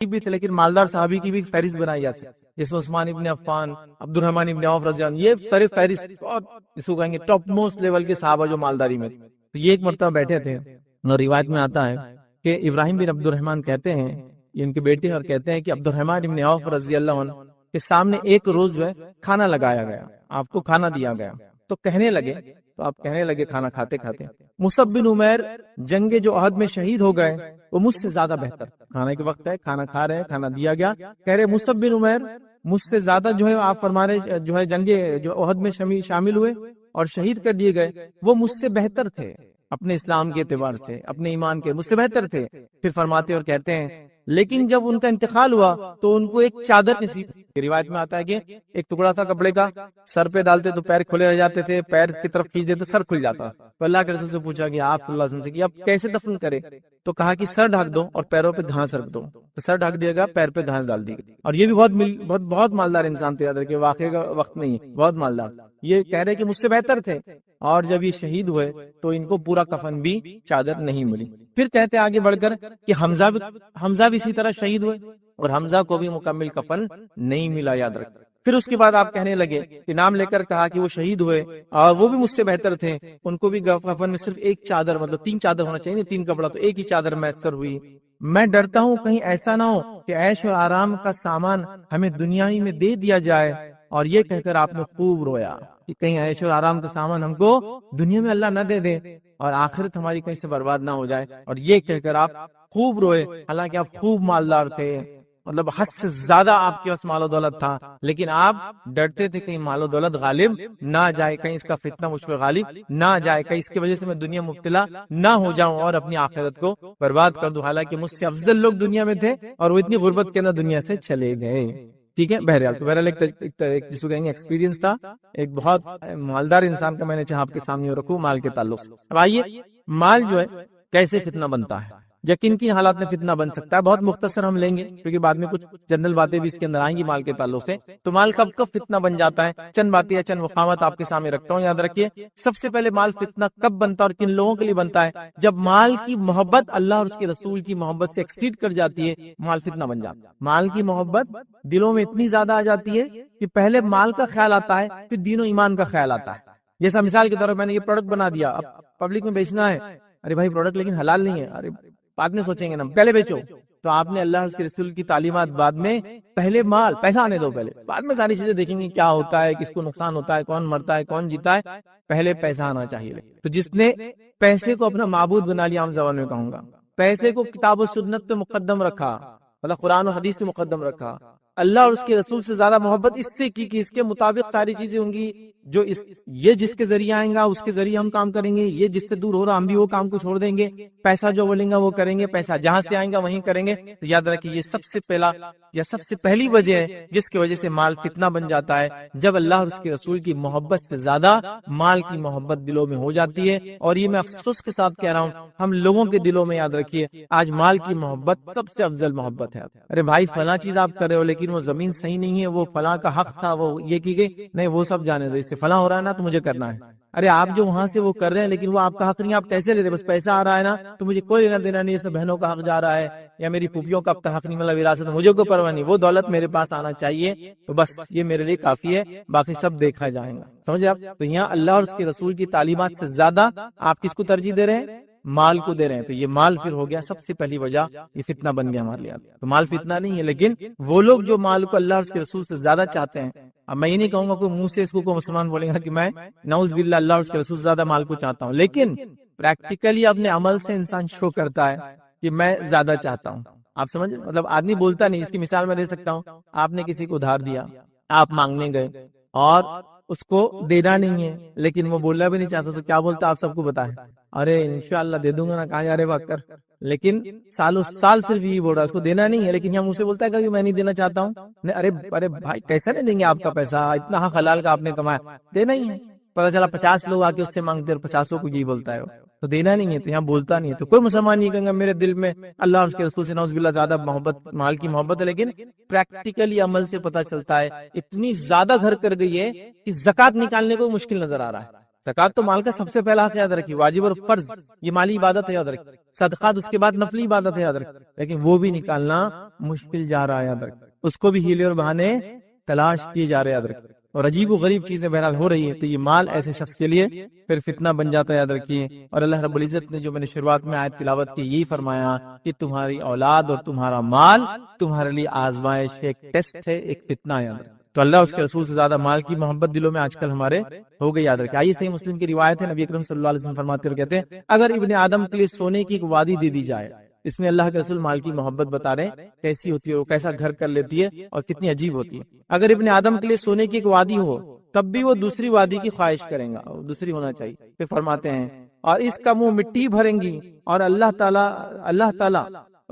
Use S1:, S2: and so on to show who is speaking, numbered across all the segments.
S1: بھی تھے لیکن مالدار صحابی کی بھی فہرست بنائی جا سکتی، جس میں عثمان ابن عفان، عبد الرحمن ابن عوف رضی اللہ عنہ، یہ سر فہرست بہت اس کو کہیں گے ٹاپ موسٹ لیول کے صحابہ جو مالداری میں تھے. تو یہ ایک مرتبہ بیٹھے تھے اور روایت میں آتا ہے کہ ابراہیم بن عبد الرحمن کہتے ہیں، یہ ان کے بیٹے، اور کہتے ہیں کہ عبد الرحمن ابن عوف رضی اللہ عنہ کے سامنے ایک روز جو ہے کھانا لگایا گیا، آپ کو کھانا دیا گیا، تو کہنے لگے کھانا کھاتے کھاتے، مصعب بن عمیر جنگ جو احد میں شہید ہو گئے وہ مجھ سے زیادہ بہتر. کھانے کے وقت ہے، کھانا کھا رہے ہیں، کھانا دیا گیا، کہہ رہے مصعب بن عمیر مجھ سے زیادہ جو ہے آپ فرما رہے جو ہے جنگ جو احد میں شامل ہوئے اور شہید کر دیے گئے، وہ مجھ سے بہتر تھے اپنے اسلام کے اعتبار سے، اپنے ایمان کے، مجھ سے بہتر تھے. پھر فرماتے اور کہتے ہیں لیکن جب ان کا انتقال ہوا تو ان کو ایک چادر نصیب. روایت میں آتا ہے کہ ایک ٹکڑا تھا کپڑے کا، سر پہ ڈالتے تو پیر کھلے رہ جاتے تھے، پیر کی طرف کھینچ دیتے تو سر کھل جاتا. تو اللہ کے رسول سے پوچھا کہ آپ صلی اللہ علیہ وسلم سے کہ آپ کیسے دفن کرے؟ تو کہا کہ سر ڈھک دو اور پیروں پہ گھاس رکھ دو. تو سر ڈھک دیا گا، پیر پہ گھاس ڈال دی گئی. اور یہ بھی بہت مالدار انسان تھے، یاد رکھیے واقعے کا وقت نہیں، بہت مالدار. یہ کہہ رہے کہ مجھ سے بہتر تھے، اور جب یہ شہید ہوئے تو ان کو پورا کفن بھی چادر نہیں ملی. پھر کہتے آگے بڑھ کر کہ حمزہ بھی اسی طرح شہید ہوئے اور حمزہ کو بھی مکمل کفن نہیں ملا، یاد رکھ. پھر اس کے بعد آپ کہنے لگے کہ نام لے کر کہا کہ وہ شہید ہوئے اور وہ بھی مجھ سے بہتر تھے، ان کو بھی کفن میں صرف ایک چادر، مطلب 3 چادر ہونا چاہیے، 3 کپڑا، تو ایک ہی چادر میسر ہوئی. میں ڈرتا ہوں کہیں ایسا نہ ہو کہ عیش و آرام کا سامان ہمیں دنیا ہی میں دے دیا جائے. اور یہ کہہ کر آپ نے خوب رویا کہ کہیں عیش و آرام کا سامان ہم کو دنیا میں اللہ نہ دے دے اور آخرت ہماری کہیں سے برباد نہ ہو جائے. اور یہ کہہ کر آپ خوب روئے. حالانکہ آپ خوب مالدار تھے، مطلب حد سے زیادہ آپ کے پاس مال و دولت تھا، لیکن آپ ڈرتے تھے کہیں مال و دولت غالب نہ جائے، کہیں اس کا فتنہ مجھ پر غالب نہ جائے، کہیں اس کی وجہ سے میں دنیا مبتلا نہ ہو جاؤں اور اپنی آخرت کو برباد کر دوں. حالانکہ مجھ سے افضل لوگ دنیا میں تھے اور وہ اتنی غربت کے اندر دنیا سے چلے گئے. ٹھیک ہے، بہرحال ایک جس کو کہیں گے ایکسپیرینس تھا، ایک بہت مالدار انسان کا میں نے چاہا آپ کے سامنے رکھوں مال کے تعلق سے. اب آئیے مال جو ہے کیسے فتنہ بنتا ہے، یا کن کن حالات میں فتنہ بن سکتا ہے. بہت مختصر ہم لیں گے کیونکہ بعد میں کچھ جنرل باتیں بھی اس کے اندر آئیں گی مال کے تعلق سے. تو مال کب فتنہ بن جاتا ہے، چند باتیں یا چند مقامات آپ کے سامنے رکھتا ہوں، یاد رکھیے. سب سے پہلے مال فتنہ کب بنتا ہے اور کن لوگوں کے لیے بنتا ہے؟ جب مال کی محبت اللہ اور اس کے رسول کی محبت سے ایکسیڈ کر جاتی ہے، مال فتنہ بن جاتا ہے. مال کی محبت دلوں میں اتنی زیادہ آ جاتی ہے کہ پہلے مال کا خیال آتا ہے، پھر دین و ایمان کا خیال آتا ہے. جیسا مثال کے طور پر میں نے یہ پروڈکٹ بنا دیا، اب پبلک میں بیچنا ہے، ارے بھائی پروڈکٹ لیکن حلال نہیں ہے، ارے بعد میں سوچیں گے نا، پہلے بیچو. تو آپ نے اللہ اور اس کے رسول کی تعلیمات بعد میں، پہلے مال پیسہ آنے دو، پہلے بعد میں ساری چیزیں دیکھیں گے کیا ہوتا ہے، کس کو نقصان ہوتا ہے، کون مرتا ہے، کون جیتا ہے، پہلے پیسہ آنا چاہیے. تو جس نے پیسے کو اپنا معبود بنا لیا، عام زبان میں کہوں گا، پیسے کو کتاب و سنت پہ مقدم رکھا، مطلب قرآن و حدیث پہ مقدم رکھا، اللہ اور اس کے رسول سے زیادہ محبت اس سے کی کہ اس کے مطابق ساری چیزیں ہوں گی، جو یہ جس کے ذریعے آئیں گا اس کے ذریعے ہم کام کریں گے، یہ جس سے دور ہو رہا ہم بھی وہ کام کو چھوڑ دیں گے، پیسہ جو بولیں گا وہ کریں گے، پیسہ جہاں سے آئیں گا وہیں کریں گے. تو یاد رکھیے یہ سب سے پہلا یا سب سے پہلی وجہ ہے جس کی وجہ سے مال فتنہ بن جاتا ہے، جب اللہ اور اس کے رسول کی محبت سے زیادہ مال کی محبت دلوں میں ہو جاتی ہے. اور یہ میں افسوس کے ساتھ کہہ رہا ہوں، ہم لوگوں کے دلوں میں، یاد رکھیے، آج مال کی محبت سب سے افضل محبت ہے. ارے بھائی فلاں چیز آپ کر رہے ہو لیکن وہ زمین صحیح نہیں ہے، وہ فلاں کا حق تھا، وہ یہ کی گئی نہیں، وہ سب جانے دو، اس سے فلاں ہو رہا ہے نا تو مجھے کرنا ہے. ارے آپ جو وہاں سے وہ کر رہے ہیں لیکن وہ آپ کا حق نہیں، آپ کیسے لے رہے؟ بس پیسہ آ رہا ہے نا تو مجھے کوئی لینا دینا نہیں، یہ سب بہنوں کا حق جا رہا ہے یا میری پھوپھیوں کا اب تک حق نہیں ملا وراثت، مجھے کوئی پرواہ نہیں، وہ دولت میرے پاس آنا چاہیے، تو بس یہ میرے لیے کافی ہے، باقی سب دیکھا جائے گا. سمجھے آپ؟ تو یہاں اللہ اور اس کے رسول کی تعلیمات سے زیادہ آپ کس کو ترجیح دے رہے ہیں؟ مال کو دے رہے ہیں. تو یہ مال پھر ہو گیا سب سے پہلی وجہ، یہ فتنہ بن گیا ہمارے لیے. تو مال فتنہ نہیں ہے، لیکن وہ لوگ جو مال کو اللہ اور اس کے رسول سے زیادہ چاہتے ہیں. اب میں یہ نہیں کہوں گا کوئی منہ سے اس کو کوئی مسلمان بولے گا کہ میں نعوذ باللہ اللہ اور اس کے رسول سے زیادہ مال کو چاہتا ہوں، لیکن پریکٹیکلی اپنے عمل سے انسان شو کرتا ہے کہ میں زیادہ چاہتا ہوں. آپ سمجھ، مطلب آدمی بولتا نہیں. اس کی مثال میں دے سکتا ہوں، آپ نے کسی کو ادھار دیا، آپ مانگنے گئے اور اس کو دینا نہیں ہے، لیکن وہ بولنا بھی نہیں چاہتا، تو کیا بولتا آپ سب کو بتائیں؟ ارے انشاءاللہ دے دوں گا نا، کہاں جا رہے بات کر. لیکن سالوں سال صرف یہی بول رہا ہے، اس کو دینا نہیں ہے، لیکن یہاں منہ سے بولتا ہے کہ میں نہیں دینا چاہتا ہوں. ارے بھائی کیسے نہیں دیں گے آپ کا پیسہ، اتنا حق حلال کا آپ نے کمایا، دینا ہی ہے. پتا چلا 50 لوگ آ کے اس سے مانگتے اور 50 کو یہی بولتا ہے، تو دینا نہیں ہے، تو یہاں بولتا نہیں ہے. تو کوئی مسلمان نہیں کہے گا میرے دل میں اللہ اور اس کے رسول سے نعوذ باللہ زیادہ محبت، مال کی محبت ہے. لیکن پریکٹیکلی عمل سے پتا چلتا ہے اتنی زیادہ گھر کر گئی ہے کہ زکات نکالنے کو مشکل نظر آ رہا ہے. زکات تو مال کا سب سے پہلا حق یاد رکھیے، واجب اور فرض، یہ مالی عبادت ہے یاد رکھیے، صدقات اس کے بعد نفلی عبادت ہے یاد رکھیے، لیکن وہ بھی نکالنا مشکل جا رہا ہے یاد رکھیے، اس کو بھی ہیلے اور بہانے تلاش کیے جا رہے یاد رکھیے، اور عجیب و غریب چیزیں بہرحال ہو رہی ہیں، تو یہ مال ایسے شخص کے لیے پھر فتنہ بن جاتا ہے یاد رکھیے۔ اور اللہ رب العزت نے جو میں نے شروعات میں آیت تلاوت کی یہی فرمایا کہ تمہاری اولاد اور تمہارا مال تمہارے لیے آزمائش ہے، ایک ٹیسٹ ہے، ایک فتنہ ہے یاد رکھیے۔ تو اللہ اس کے رسول سے زیادہ مال کی محبت دلوں میں آج کل ہمارے ہو گئی یاد رکھیں۔ آئیے صحیح مسلم کی روایت ہے، نبی اکرم صلی اللہ علیہ وسلم فرماتے ہوئے کہتے ہیں اگر ابن آدم کے لیے سونے کی ایک وادی دے دی جائے، اس میں اللہ کے رسول مال کی محبت بتا رہے ہیں کیسی ہوتی ہے، وہ کیسا گھر کر لیتی ہے اور کتنی عجیب ہوتی ہے۔ اگر ابن آدم کے لیے سونے کی ایک وادی ہو تب بھی وہ دوسری وادی کی خواہش کریں گا، دوسری ہونا چاہیے۔ پھر فرماتے ہیں اور اس کا منہ مٹی بھریں گی، اور اللہ تعالی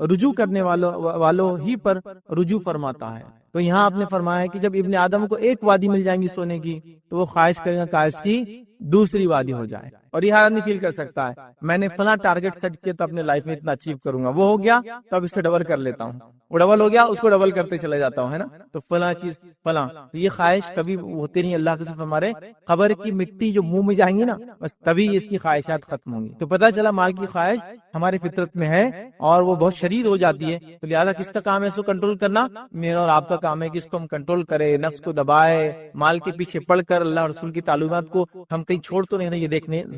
S1: رجوع کرنے والوں ہی پر رجوع فرماتا ہے۔ تو یہاں آپ نے فرمایا کہ جب ابن آدم کو ایک وادی مل جائیں گی سونے کی تو وہ خواہش کرے گا کاش کی دوسری وادی ہو جائے، اور یہ آدمی فیل کر سکتا ہے میں نے فلاں ٹارگٹ سیٹ کیا تو اپنے لائف میں اتنا اچیو کروں گا، وہ ہو گیا تو اب اس سے ڈبل کر لیتا ہوں، وہ ڈبل ہو گیا اس کو ڈبل کرتے چلے جاتا ہوں، ہے نا، تو فلاں چیز فلاں، یہ خواہش کبھی ہوتے نہیں۔ اللہ کے صرف ہمارے قبر کی مٹی جو منہ میں جائیں گی نا بس تبھی اس کی خواہشات ختم ہوں گی۔ تو پتہ چلا مال کی خواہش ہماری فطرت میں ہے اور وہ بہت شدید ہو جاتی ہے، تو لہٰذا کس کا کام ہے اس کو کنٹرول کرنا؟ میرا اور آپ کا کام ہے کہ اس کو ہم کنٹرول کرے، نفس کو دبائے، مال کے پیچھے پڑھ کر اللہ رسول کی تعلیمات کو ہم کہیں چھوڑ تو نہیں، یہ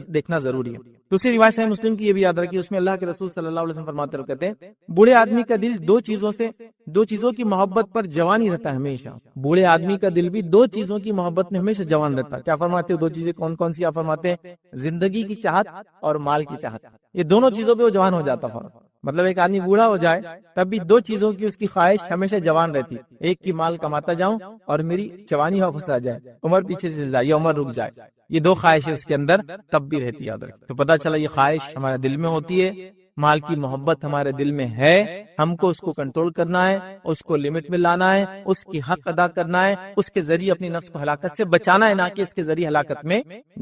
S1: دیکھنا ضروری ہے۔ دوسری روایت ہے مسلم کی، یہ بھی یاد رکھیے، اس میں اللہ کے رسول صلی اللہ علیہ وسلم فرماتے ہوئے کہتے ہیں بوڑھے آدمی کا دل دو چیزوں کی محبت پر جوان ہی رہتا ہے ہمیشہ۔ بوڑھے آدمی کا دل بھی دو چیزوں کی محبت میں ہمیشہ جوان رہتا ہے۔ کیا فرماتے ہیں؟ دو چیزیں کون کون سی آپ فرماتے ہیں؟ زندگی کی چاہت اور مال کی چاہت، یہ دونوں چیزوں پہ وہ جوان ہو جاتا ہے۔ مطلب ایک آدمی بوڑھا ہو جائے تب بھی دو چیزوں کی اس کی خواہش ہمیشہ جوان رہتی، ایک کی مال کماتا جاؤں اور میری جوانی واپس آ جائے، عمر پیچھے چل جائے یا عمر رک جائے، یہ دو خواہشیں اس کے اندر تب بھی رہتی یاد رکھ۔ تو پتہ چلا یہ خواہش ہمارے دل میں ہوتی ہے، مال کی محبت ہمارے دل میں ہے، ہم کو اس کو کنٹرول کرنا ہے، اس کو لمٹ میں لانا ہے، اس کی حق ادا کرنا ہے، اس کے ذریعے اپنی نفس کو ہلاکت سے بچانا ہے، نہ کہ اس کے ذریعے ہلاکت میں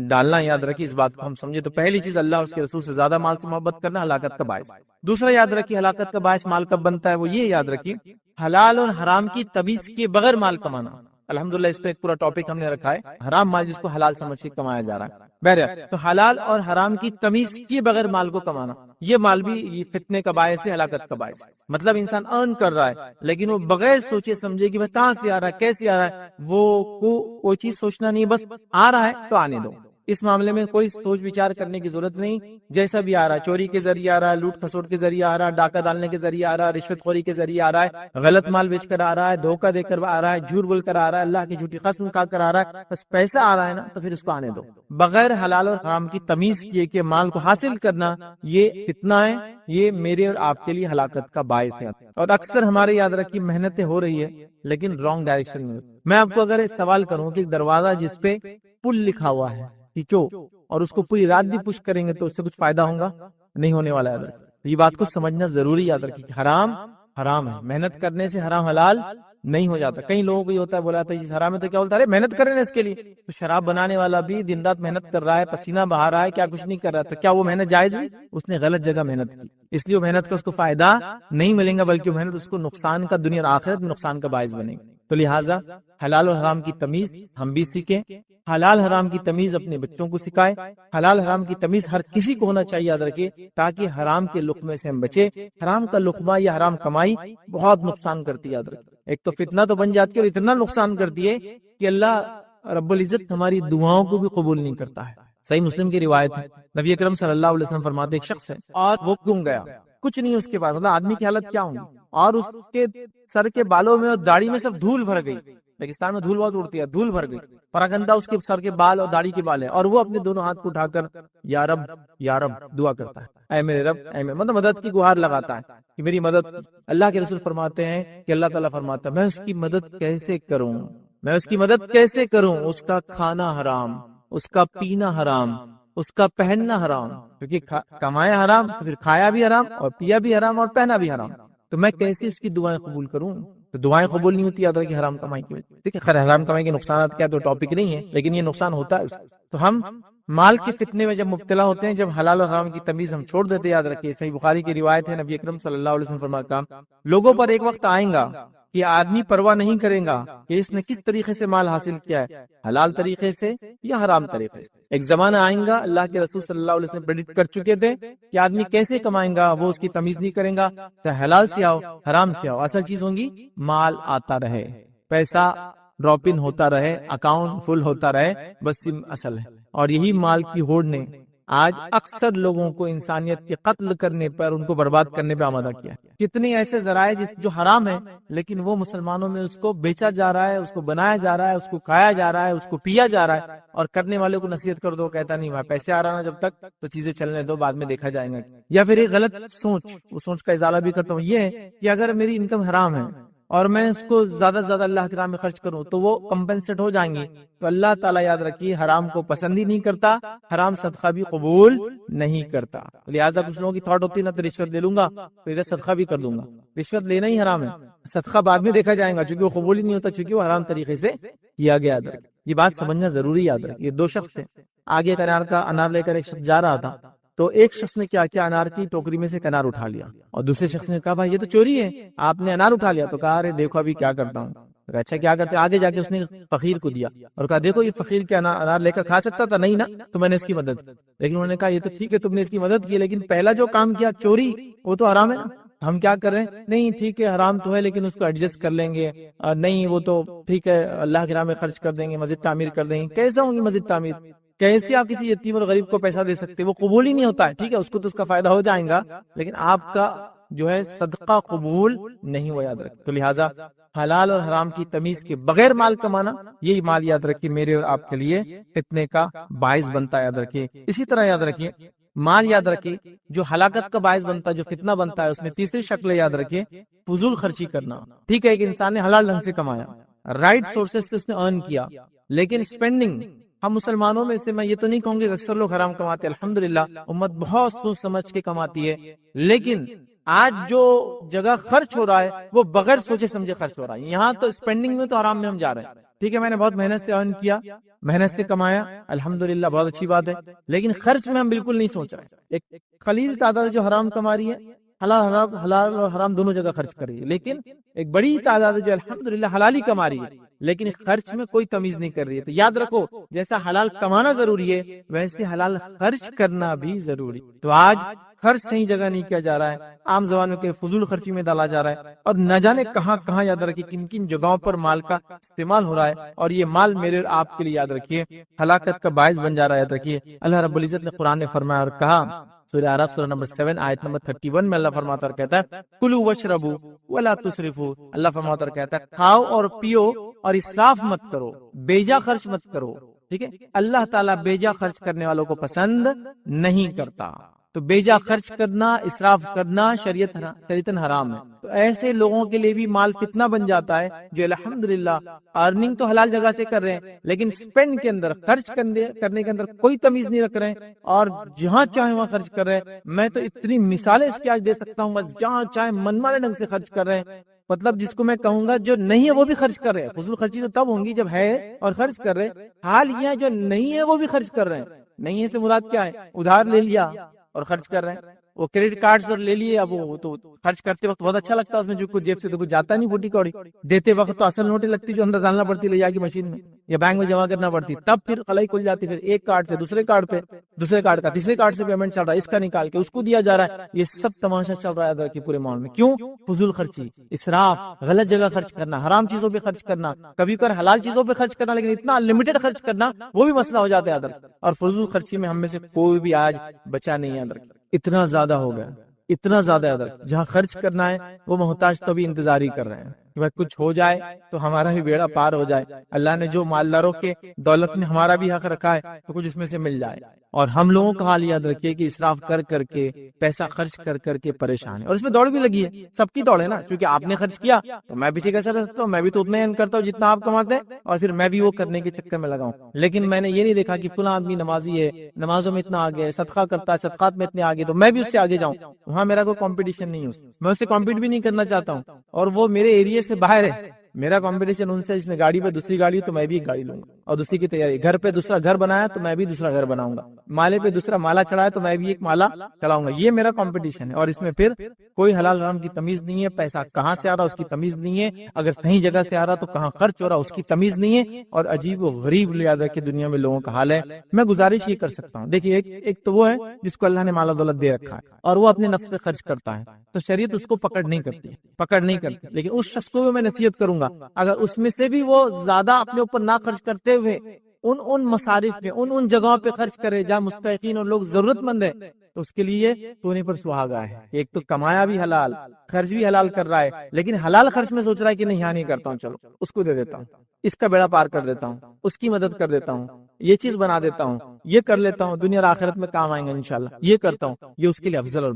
S1: ڈالنا۔ یاد رکھیے اس بات کو ہم سمجھے تو پہلی چیز اللہ اس کے رسول سے زیادہ مال سے محبت کرنا ہلاکت کا باعث۔ دوسرا یاد رکھیے ہلاکت کا باعث مال کب بنتا ہے، وہ یہ یاد رکھیے حلال اور حرام کی تمیز کے بغیر مال کمانا۔ الحمدللہ اس پہ ایک پورا ٹاپک ہم نے رکھا ہے، حرام مال جس کو حلال سمجھ کے کمایا جا رہا ہے۔ بہرحال تو حلال اور حرام کی تمیز کیے بغیر مال کو کمانا، یہ مال بھی یہ فتنے کا باعث ہے، ہلاکت کا باعث ہے۔ مطلب انسان ارن کر رہا ہے لیکن وہ بغیر سوچے سمجھے کہ کہاں سے آ رہا ہے، کیسے آ رہا ہے، وہ چیز سوچنا نہیں، بس آ رہا ہے تو آنے دو۔ اس معاملے میں کوئی سوچ وچار کرنے کی ضرورت نہیں، جیسا بھی آ رہا ہے، چوری کے ذریعے آ رہا ہے، لوٹ کھسوٹ کے ذریعے آ رہا ہے، ڈاکہ ڈالنے کے ذریعے آ رہا ہے، رشوت خوری کے ذریعے آ رہا ہے، غلط مال بیچ کر آ رہا ہے، دھوکہ دے کر آ رہا ہے، جھوٹ بول کر آ رہا ہے، اللہ کی جھوٹی قسم کھا کر آ رہا ہے، بس پیسہ آ رہا ہے نا تو پھر اس کو آنے دو۔ بغیر حلال اور حرام کی تمیز کیے کہ مال کو حاصل کرنا یہ فتنہ ہے، یہ میرے اور آپ کے لیے ہلاکت کا باعث ہے۔ اور اکثر ہمارے یاد رکھیے محنتیں ہو رہی ہے لیکن رانگ ڈائریکشن میں۔ میں آپ کو اگر سوال کروں کہ ایک دروازہ جس پہ پل لکھا ہوا ہے اور اس کو پوری رات بھی پش کریں گے تو اس سے کچھ فائدہ ہوگا نہیں ہونے والا ہے۔ یہ بات کو سمجھنا ضروری یاد رکھیے کہ حرام حرام ہے، محنت کرنے سے حرام حلال نہیں ہو جاتا۔ کئی لوگوں کو یہ ہوتا ہے بولا تھا جس حرام ہے تو کیا بولتا ہے محنت کر رہے ہیں اس کے لیے، تو شراب بنانے والا بھی دن رات محنت کر رہا ہے، پسینہ بہا رہا ہے، کیا کچھ نہیں کر رہا، تو کیا وہ محنت جائز ہوئی؟ اس نے غلط جگہ محنت کی، اس لیے وہ محنت کا اس کو فائدہ نہیں ملے گا بلکہ محنت اس کو نقصان کا دنیا اور آخرت میں نقصان کا باعث بنے گا۔ تو لہٰذا حلال اور حرام کی تمیز ہم بھی سیکھیں، حلال حرام کی تمیز اپنے بچوں کو سکھائیں، حلال حرام کی تمیز ہر کسی کو ہونا چاہیے یاد رکھے، تاکہ حرام کے لقمے سے ہم بچے۔ حرام کا لقمہ یا حرام کمائی بہت نقصان کرتی ہے یاد رکھے، ایک تو فتنہ تو بن جاتی ہے اور اتنا نقصان کرتی ہے کہ اللہ رب العزت ہماری دعاؤں کو بھی قبول نہیں کرتا ہے۔ صحیح مسلم کی روایت ہے، نبی اکرم صلی اللہ علیہ وسلم فرماتے ایک شخص ہے اور وہ گم گیا، کچھ نہیں اس کے پاس، مطلب آدمی کی حالت کیا ہوگی، اور اس کے سر کے بالوں میں اور داڑھی میں سب دھول بھر گئی۔ پاکستان میں دھول بہت اڑتی ہے، دھول بھر گئی، پراگندہ اس کے سر کے بال اور داڑھی کے بال ہے، اور وہ اپنے دونوں ہاتھ کو اٹھا کر یا رب یا رب دعا کرتا ہے، اے میرے رب اے میرے، مطلب مدد کی گہار لگاتا ہے کہ میری مدد۔ اللہ کے رسول فرماتے ہیں کہ اللہ تعالیٰ فرماتا ہے میں اس کی مدد کیسے کروں، میں اس کی مدد کیسے کروں، اس کا کھانا حرام، اس کا پینا حرام، اس کا پہننا حرام، کیونکہ کمایا حرام تو پھر کھایا بھی حرام اور پیا بھی حرام اور پہنا بھی حرام، تو میں کیسے اس کی دعائیں قبول کروں؟ تو دعائیں قبول نہیں ہوتی یاد رکھیے حرام کمائی کی وجہ۔ ٹھیک ہے، خیر حرام کمائی کے نقصانات کیا تو ٹاپک نہیں ہے، لیکن یہ نقصان ہوتا ہے۔ تو ہم مال کے فتنے میں جب مبتلا ہوتے ہیں، جب حلال اور حرام کی تمیز ہم چھوڑ دیتے، یاد رکھیے صحیح بخاری کی روایت ہے، نبی اکرم صلی اللہ علیہ وسلم فرماتا لوگوں پر ایک وقت آئیں گا کہ آدمی پرواہ نہیں کرے گا کہ اس نے کس طریقے سے مال حاصل کیا ہے، حلال طریقے سے یا حرام طریقے سے۔ ایک زمانہ آئیں گا، اللہ کے رسول صلی اللہ علیہ وسلم پریڈکٹ کر چکے تھے کہ آدمی کیسے کمائیں گا، وہ اس کی تمیز نہیں کرے گا، چاہے حلال سے آؤ حرام سے آؤ، اصل چیز ہوگی مال آتا رہے، پیسہ ڈراپ ان ہوتا رہے، اکاؤنٹ فل ہوتا رہے، بس اصل ہے۔ اور یہی مال کی ہوڑ نے آج اکثر لوگوں کو انسانیت کے قتل کرنے پر، ان کو برباد کرنے پہ آمادہ کیا۔ کتنے ایسے ذرائع جو حرام ہیں لیکن وہ مسلمانوں میں اس کو بیچا جا رہا ہے، اس کو بنایا جا رہا ہے، اس کو کھایا جا رہا ہے، اس کو پیا جا رہا ہے، اور کرنے والے کو نصیحت کر دو، کہتا نہیں بھائی پیسے آ رہا نا جب تک تو چیزیں چلنے دو، بعد میں دیکھا جائے گا۔ یا پھر ایک غلط سوچ، وہ سوچ کا ازالہ بھی کرتا ہوں، یہ ہے کہ اگر میری انکم حرام ہے اور میں اس کو زیادہ سے زیادہ اللہ کے راہ میں خرچ کروں تو وہ کمپنسیٹ ہو جائیں گی، تو اللہ تعالیٰ یاد رکھیے حرام کو پسند ہی نہیں کرتا، حرام صدقہ بھی قبول نہیں کرتا۔ لہٰذا کچھ لوگوں کی تھاٹ ہوتی ہے نا تو رشوت لے لوں گا تو ادھر صدقہ بھی کر دوں گا، رشوت لینا ہی حرام ہے، صدقہ بعد میں دیکھا جائے گا چونکہ وہ قبول ہی نہیں ہوتا، چونکہ وہ حرام طریقے سے کیا گیا۔ یہ بات سمجھنا ضروری یاد رکھیے۔ یہ دو شخص تھے، آگے ایک انار لے کر ایک شخص جا رہا تھا، تو ایک شخص نے کیا کیا، انار کی ٹوکری میں سے ایک انار اٹھا لیا، اور دوسرے شخص نے کہا بھائی یہ تو چوری ہے، آپ نے انار اٹھا لیا۔ تو کہا ارے دیکھو ابھی کیا کرتا ہوں۔ اچھا کیا کرتے؟ آگے جا کے اس نے فقیر کو دیا اور کہا دیکھو یہ فقیر کے انار لے کر کھا سکتا تھا، نہیں نا، تو میں نے اس کی مدد کی۔ لیکن انہوں نے کہا یہ تو ٹھیک ہے تم نے اس کی مدد کی، لیکن پہلا جو کام کیا چوری، وہ تو حرام ہے نا۔ ہم کیا کر رہے ہیں؟ نہیں ٹھیک ہے حرام تو ہے لیکن اس کو ایڈجسٹ کر لیں گے، نہیں وہ تو ٹھیک ہے اللہ کے راہ میں خرچ کر دیں گے، مسجد تعمیر کر دیں گے۔ کیسے ہوں گی مسجد تعمیر؟ کیسے آپ کسی یتیم اور غریب کو پیسہ دے سکتے؟ وہ قبول ہی نہیں ہوتا ہے۔ ٹھیک ہے اس کو تو اس کا فائدہ ہو جائے گا لیکن آپ کا جو ہے صدقہ قبول نہیں ہوا، یاد رکھ۔ تو لہٰذا حلال اور حرام کی تمیز کے بغیر مال کمانا، یہی مال یاد رکھیے میرے اور آپ کے لیے فتنے کا باعث بنتا ہے، یاد رکھیے۔ اسی طرح یاد رکھیے مال یاد رکھیے جو ہلاکت کا باعث بنتا ہے، جو فتنہ بنتا ہے، اس میں تیسری شکل یاد رکھیے فضول خرچی کرنا۔ ٹھیک ہے ایک انسان نے حلال ڈھنگ سے کمایا، رائٹ سورسز سے اس نے ارن کیا، لیکن اسپینڈنگ، ہم مسلمانوں میں سے میں یہ تو نہیں کہوں گے کہ اکثر لوگ حرام کماتے ہیں، الحمدللہ امت بہت سوچ سمجھ کے کماتی ہے، لیکن آج جو جگہ خرچ ہو رہا ہے وہ بغیر سوچے سمجھے خرچ ہو رہا ہے۔ یہاں تو اسپینڈنگ میں تو حرام میں ہم جا رہے ہیں۔ ٹھیک ہے میں نے بہت محنت سے ارن کیا، محنت سے کمایا، الحمدللہ بہت اچھی بات ہے، لیکن خرچ میں ہم بالکل نہیں سوچ رہے۔ ایک قلیل تعداد جو حرام کما رہی ہے، حلال اور حرام دونوں جگہ خرچ کر رہی ہے، لیکن ایک بڑی تعداد جو الحمدللہ حلال ہی کما رہی ہے لیکن خرچ میں کوئی تمیز نہیں کر رہی ہے۔ تو یاد رکھو جیسا حلال کمانا ضروری ہے ویسے حلال خرچ کرنا بھی ضروری۔ تو آج خرچ صحیح جگہ نہیں کیا جا رہا ہے، عام زبانوں کے فضول خرچی میں ڈالا جا رہا ہے، اور نہ جانے کہاں کہاں یاد رکھیے کن کن جگہوں پر مال کا استعمال ہو رہا ہے، اور یہ مال میرے اور آپ کے لیے یاد رکھیے ہلاکت کا باعث بن جا رہا ہے۔ یاد رکھیے اللہ رب العزت نے قرآن میں فرمایا اور کہا، سورہ اعراف سورہ نمبر 7 آیت نمبر 31 میں اللہ فرماتا اور کہتا ہے کلوا واشربوا ولا تسرفوا، اللہ فرماتا اور کہتا ہے کھاؤ اور پیو اور اسراف مت کرو، بیجا خرچ مت کرو۔ ٹھیک ہے اللہ تعالیٰ بیجا خرچ کرنے والوں کو پسند نہیں کرتا، تو بیجا خرچ کرنا، اسراف کرنا شریعتاً حرام ہے۔ تو ایسے لوگوں کے لیے بھی مال فتنہ بن جاتا ہے جو الحمدللہ ارننگ تو حلال جگہ سے کر رہے ہیں لیکن سپینڈ کے اندر، خرچ کرنے کے اندر کوئی تمیز نہیں رکھ رہے ہیں اور جہاں چاہے وہاں خرچ کر رہے ہیں۔ میں تو اتنی مثالیں اس کی آج دے سکتا ہوں، بس جہاں چاہے من مانے ڈھنگ سے خرچ کر رہے ہیں، مطلب جس کو میں کہوں گا جو نہیں ہے وہ بھی خرچ کر رہے ہیں۔ فضول خرچی تو تب ہوں گی جب ہے اور خرچ کر رہے، حال یہ ہے جو نہیں ہے وہ بھی خرچ کر رہے ہیں۔ نہیں ہے سے مراد کیا ہے؟ ادھار لے لیا اور خرچ کر رہے ہیں، وہ کریڈٹ کارڈ پر لے لیے، اب وہ تو خرچ کرتے وقت بہت اچھا لگتا ہے، اس میں جو کچھ جیب سے تو کچھ جاتا نہیں، پھوٹی کوڑی دیتے وقت تو اصل نوٹیں لگتی جو اندر ڈالنا پڑتی لے جا کے مشین میں یا بینک میں جمع کرنا پڑتی، تب پھر قلائی کھل جاتی، پھر ایک کارڈ سے دوسرے کارڈ پہ، دوسرے کارڈ کا تیسرے کارڈ سے پیمنٹ چل رہا ہے، اس کا نکال کے اس کو دیا جا رہا ہے۔ یہ سب تماشا چل رہا ہے کہ پورے ماحول میں کیوں؟ فضول خرچی، اسراف، غلط جگہ خرچ کرنا، حرام چیزوں پہ خرچ کرنا، کبھی کبھار حلال چیزوں پہ خرچ کرنا، لیکن اتنا انلمیٹڈ خرچ کرنا وہ بھی مسئلہ ہو جاتا ہے ادھر۔ اور فضول خرچی میں ہم میں سے کوئی بھی آج بچا نہیں ہے، اتنا زیادہ ہو گیا، اتنا زیادہ ادھر جہاں خرچ کرنا ہے وہ محتاج تو بھی انتظار ہی کر رہے ہیں کہ بھائی کچھ ہو جائے تو ہمارا بھی بیڑا پار ہو جائے، اللہ نے جو مالداروں کے دولت میں ہمارا بھی حق رکھا ہے تو کچھ اس میں سے مل جائے۔ اور ہم لوگوں کا حال یاد رکھیے کہ اسراف کر کر کے، پیسہ خرچ کر کر کے پریشان ہے، اور اس میں دوڑ بھی لگی ہے، سب کی دوڑ ہے نا، کیونکہ آپ نے خرچ کیا تو میں پیچھے کیسے رہ سکتا ہوں، میں بھی تو اتنا ہی ارن کرتا ہوں جتنا آپ کماتے ہیں، اور پھر میں بھی وہ کرنے کے چکر میں لگاؤں۔ لیکن میں نے یہ نہیں دیکھا کہ فلاں آدمی نمازی ہے، نمازوں میں اتنا آگے ہے، صدقہ کرتا ہے، صدقات میں اتنے آگے، تو میں بھی اس سے آگے جاؤں۔ وہاں میرا کوئی کمپٹیشن نہیں ہے، میں اس سے کمپیٹ بھی نہیں کرنا چاہتا ہوں، اور وہ میرے ایریا سے باہر ہے، میرا کمپٹیشن ان سے جس نے گاڑی پہ دوسری گاڑی تو میں بھی ایک گاڑی لوں گا اور دوسری کی تیاری، گھر پہ دوسرا گھر بنایا تو میں بھی دوسرا گھر بناؤں گا، مالے پہ دوسرا مالا چڑھایا تو میں بھی ایک مالا چڑھاؤں گا. یہ میرا کمپٹیشن ہے. اور اس میں پھر کوئی حلال حرام کی تمیز نہیں ہے، پیسہ کہاں سے آ رہا اس کی تمیز نہیں ہے، اگر صحیح جگہ سے آ رہا تو کہاں خرچ ہو رہا اس کی تمیز نہیں ہے. اور عجیب و غریب یاد رکھے دنیا میں لوگوں کا حال ہے. میں گزارش یہ کر سکتا ہوں، دیکھیے ایک تو وہ ہے جس کو اللہ نے مال و دولت دے رکھا ہے اور وہ اپنے نفس پہ خرچ کرتا ہے، تو شریعت اس کو پکڑ نہیں کرتی. لیکن اس شخص کو بھی میں نصیحت کروں گا اگر اس میں سے بھی وہ زیادہ اپنے اوپر نہ خرچ کرتے ہوئے ان مصارف پہ ان جگہوں پہ خرچ کرے جہاں مستحقین اور لوگ ضرورت مند ہیں، تو اس کے لیے سونے پر سہاگا ہے. ایک تو کمایا بھی حلال، خرچ بھی حلال کر رہا ہے، لیکن حلال خرچ میں سوچ رہا ہے کہ نہیں یہاں نہیں کرتا ہوں، چلو اس کو دے دیتا ہوں، اس کا بیڑا پار کر دیتا ہوں، اس کی مدد کر دیتا ہوں، یہ چیز بنا دیتا ہوں، یہ کر لیتا ہوں، دنیا اور آخرت میں کام آئیں گے انشاءاللہ، یہ کرتا ہوں. یہ اس کے لیے افضل اور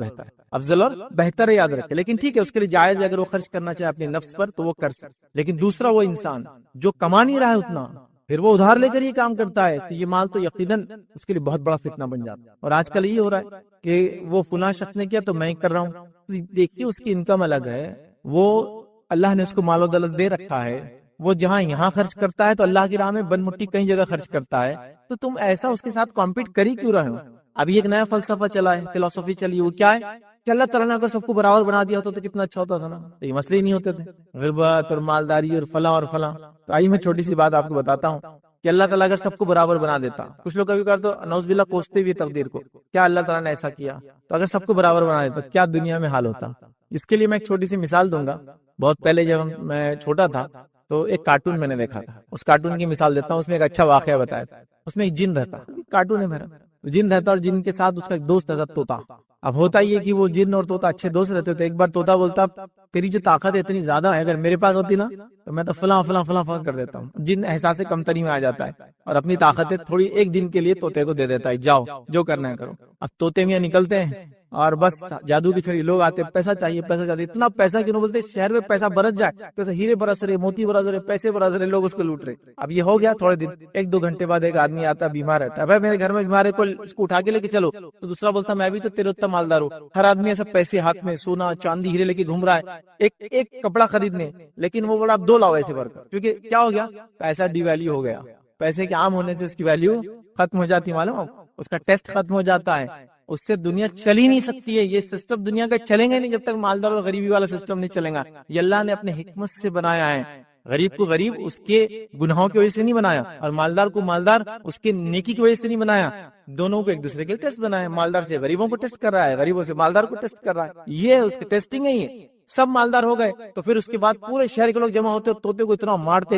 S1: بہتر ہے، یاد رکھے. لیکن ٹھیک ہے اس کے لیے جائز ہے، اگر وہ خرچ کرنا چاہے اپنے نفس پر تو وہ کر سکے. لیکن دوسرا وہ انسان جو کما نہیں رہا ہے اتنا، پھر وہ ادھار لے کر یہ کام کرتا ہے، تو یہ مال تو یقیناً اس کے لیے بہت بڑا فتنہ بن جاتا ہے. اور آج کل یہ ہو رہا ہے کہ وہ فلاں شخص نے کیا تو میں کر رہا ہوں. تو دیکھیے اس کی انکم الگ ہے، وہ اللہ نے اس کو مال و دولت دے رکھا ہے، وہ جہاں یہاں خرچ کرتا ہے تو اللہ کی راہ میں بن مٹی کئی جگہ خرچ کرتا ہے. تو تم ایسا اس کے ساتھ کمپیٹ کر ہی کیوں رہے ہو؟ ابھی ایک نیا فلسفہ چلا ہے، فلسفی چلی، وہ کیا ہے کہ اللہ تعالیٰ نے اگر سب کو برابر بنا دیا ہوتا تو کتنا اچھا ہوتا تھا نا، یہ مسئلے ہی نہیں ہوتے تھے، غربت اور مالداری اور فلاں اور فلاں. تو آئیے میں چھوٹی سی بات آپ کو بتاتا ہوں کہ اللہ تعالیٰ اگر سب کو برابر بنا دیتا، کچھ لوگ کبھی کرتے نعوذ باللہ کوستے ہوئے تقدیر کو، کیا اللہ تعالیٰ نے ایسا کیا؟ تو اگر سب کو برابر بنا دیتا کیا دنیا میں حال ہوتا؟ اس کے لیے میں ایک چھوٹی سی مثال دوں گا. بہت پہلے جب میں چھوٹا تھا تو ایک کارٹون میں نے دیکھا تھا، اس کارٹون کی مثال دیتا ہوں. اس میں ایک اچھا واقعہ بتایا تھا. اس میں ایک جن رہتا، کارٹون ہے میرا، جن رہتا اور جن کے ساتھ اس کا ایک دوست رہتا طوطا. اب ہوتا یہ کہ وہ جن اور طوطا اچھے دوست رہتے تھے. ایک بار طوطا بولتا تیری جو طاقت ہے اتنی زیادہ ہے، اگر میرے پاس ہوتی نا تو میں تو فلاں فلاں فلاں فلاں کر دیتا ہوں. جن احساس کمتری میں آ جاتا ہے اور اپنی طاقتیں تھوڑی ایک دن کے لیے طوطے کو دے دیتا ہے، جاؤ جو کرنا ہے کرو. اب طوطے میاں نکلتے ہیں اور بس جادو کی چھڑی، لوگ آتے پیسہ چاہیے پیسہ چاہیے، اتنا پیسہ کیوں بولتے شہر میں پیسہ برس جائے تو ہیرے برس رہے، موتی برس رہے، پیسے برس رہے، لوگ اس کو لوٹ رہے. اب یہ ہو گیا تھوڑے دن، ایک دو گھنٹے بعد ایک آدمی آتا بیمار رہتا ہے، بھائی میرے گھر میں بیمار ہے، کوئی اس کو اٹھا کے لے کے چلو. تو دوسرا بولتا میں بھی تو تیرے اتنا مالدار ہوں، ہر آدمی ایسا پیسے ہاتھ میں سونا چاندی ہیرے لے کے گھوم رہا ہے ایک کپڑا خریدنے، لیکن وہ بڑا دو لاؤ ایسے بھر کر، کیونکہ کیا ہو گیا پیسہ ڈی ویلیو ہو گیا. پیسے کے عام ہونے سے اس کی ویلیو ختم ہو جاتی، معلوم اس کا ٹیسٹ ختم ہو جاتا ہے، اس سے دنیا چل ہی نہیں سکتی ہے. یہ سسٹم دنیا کا چلیں گے نہیں جب تک مالدار اور غریبی والا سسٹم نہیں چلے گا. یہ اللہ نے اپنے حکمت سے بنایا ہے. غریب کو غریب اس کے گناہوں کی وجہ سے نہیں بنایا، اور مالدار کو مالدار اس کے نیکی کی وجہ سے نہیں بنایا. دونوں کو ایک دوسرے کے ٹیسٹ بنایا. مالدار سے غریبوں کو ٹیسٹ کر رہا ہے، غریبوں سے مالدار کو ٹیسٹ کر رہا ہے. یہ اس کی ٹیسٹنگ ہے. یہ سب مالدار ہو گئے تو پھر اس کے بعد پورے شہر کے لوگ جمع ہوتے اور طوطے کو اتنا مارتے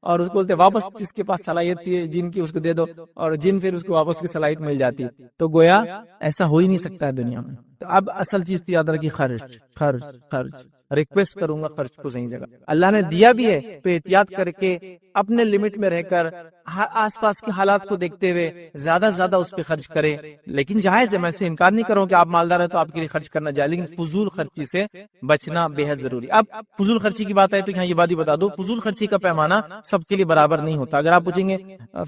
S1: اور اس کو بولتے واپس جس کے پاس صلاحیت تھی جن کی اس کو دے دو، اور جن پھر اس کو واپس کی صلاحیت مل جاتی. تو گویا ایسا ہو ہی نہیں سکتا ہے دنیا میں. تو اب اصل چیز تو یاد رکھی، خرچ. ریکویسٹ کروں گا خرچ کو صحیح جگہ. اللہ نے دیا بھی ہے تو احتیاط کر کے اپنے لمٹ میں رہ کر آس پاس کے حالات کو دیکھتے ہوئے زیادہ زیادہ اس پہ خرچ کرے. لیکن جائز ہے، میں سے انکار نہیں کروں کہ آپ مالدار ہیں تو آپ کے لیے خرچ کرنا جائز، لیکن فضول خرچی سے بچنا بے حد ضروری. اب فضول خرچی کی بات ہے تو یہاں یہ بات ہی بتا دو، فضول خرچی کا پیمانہ سب کے لیے برابر نہیں ہوتا. اگر آپ پوچھیں گے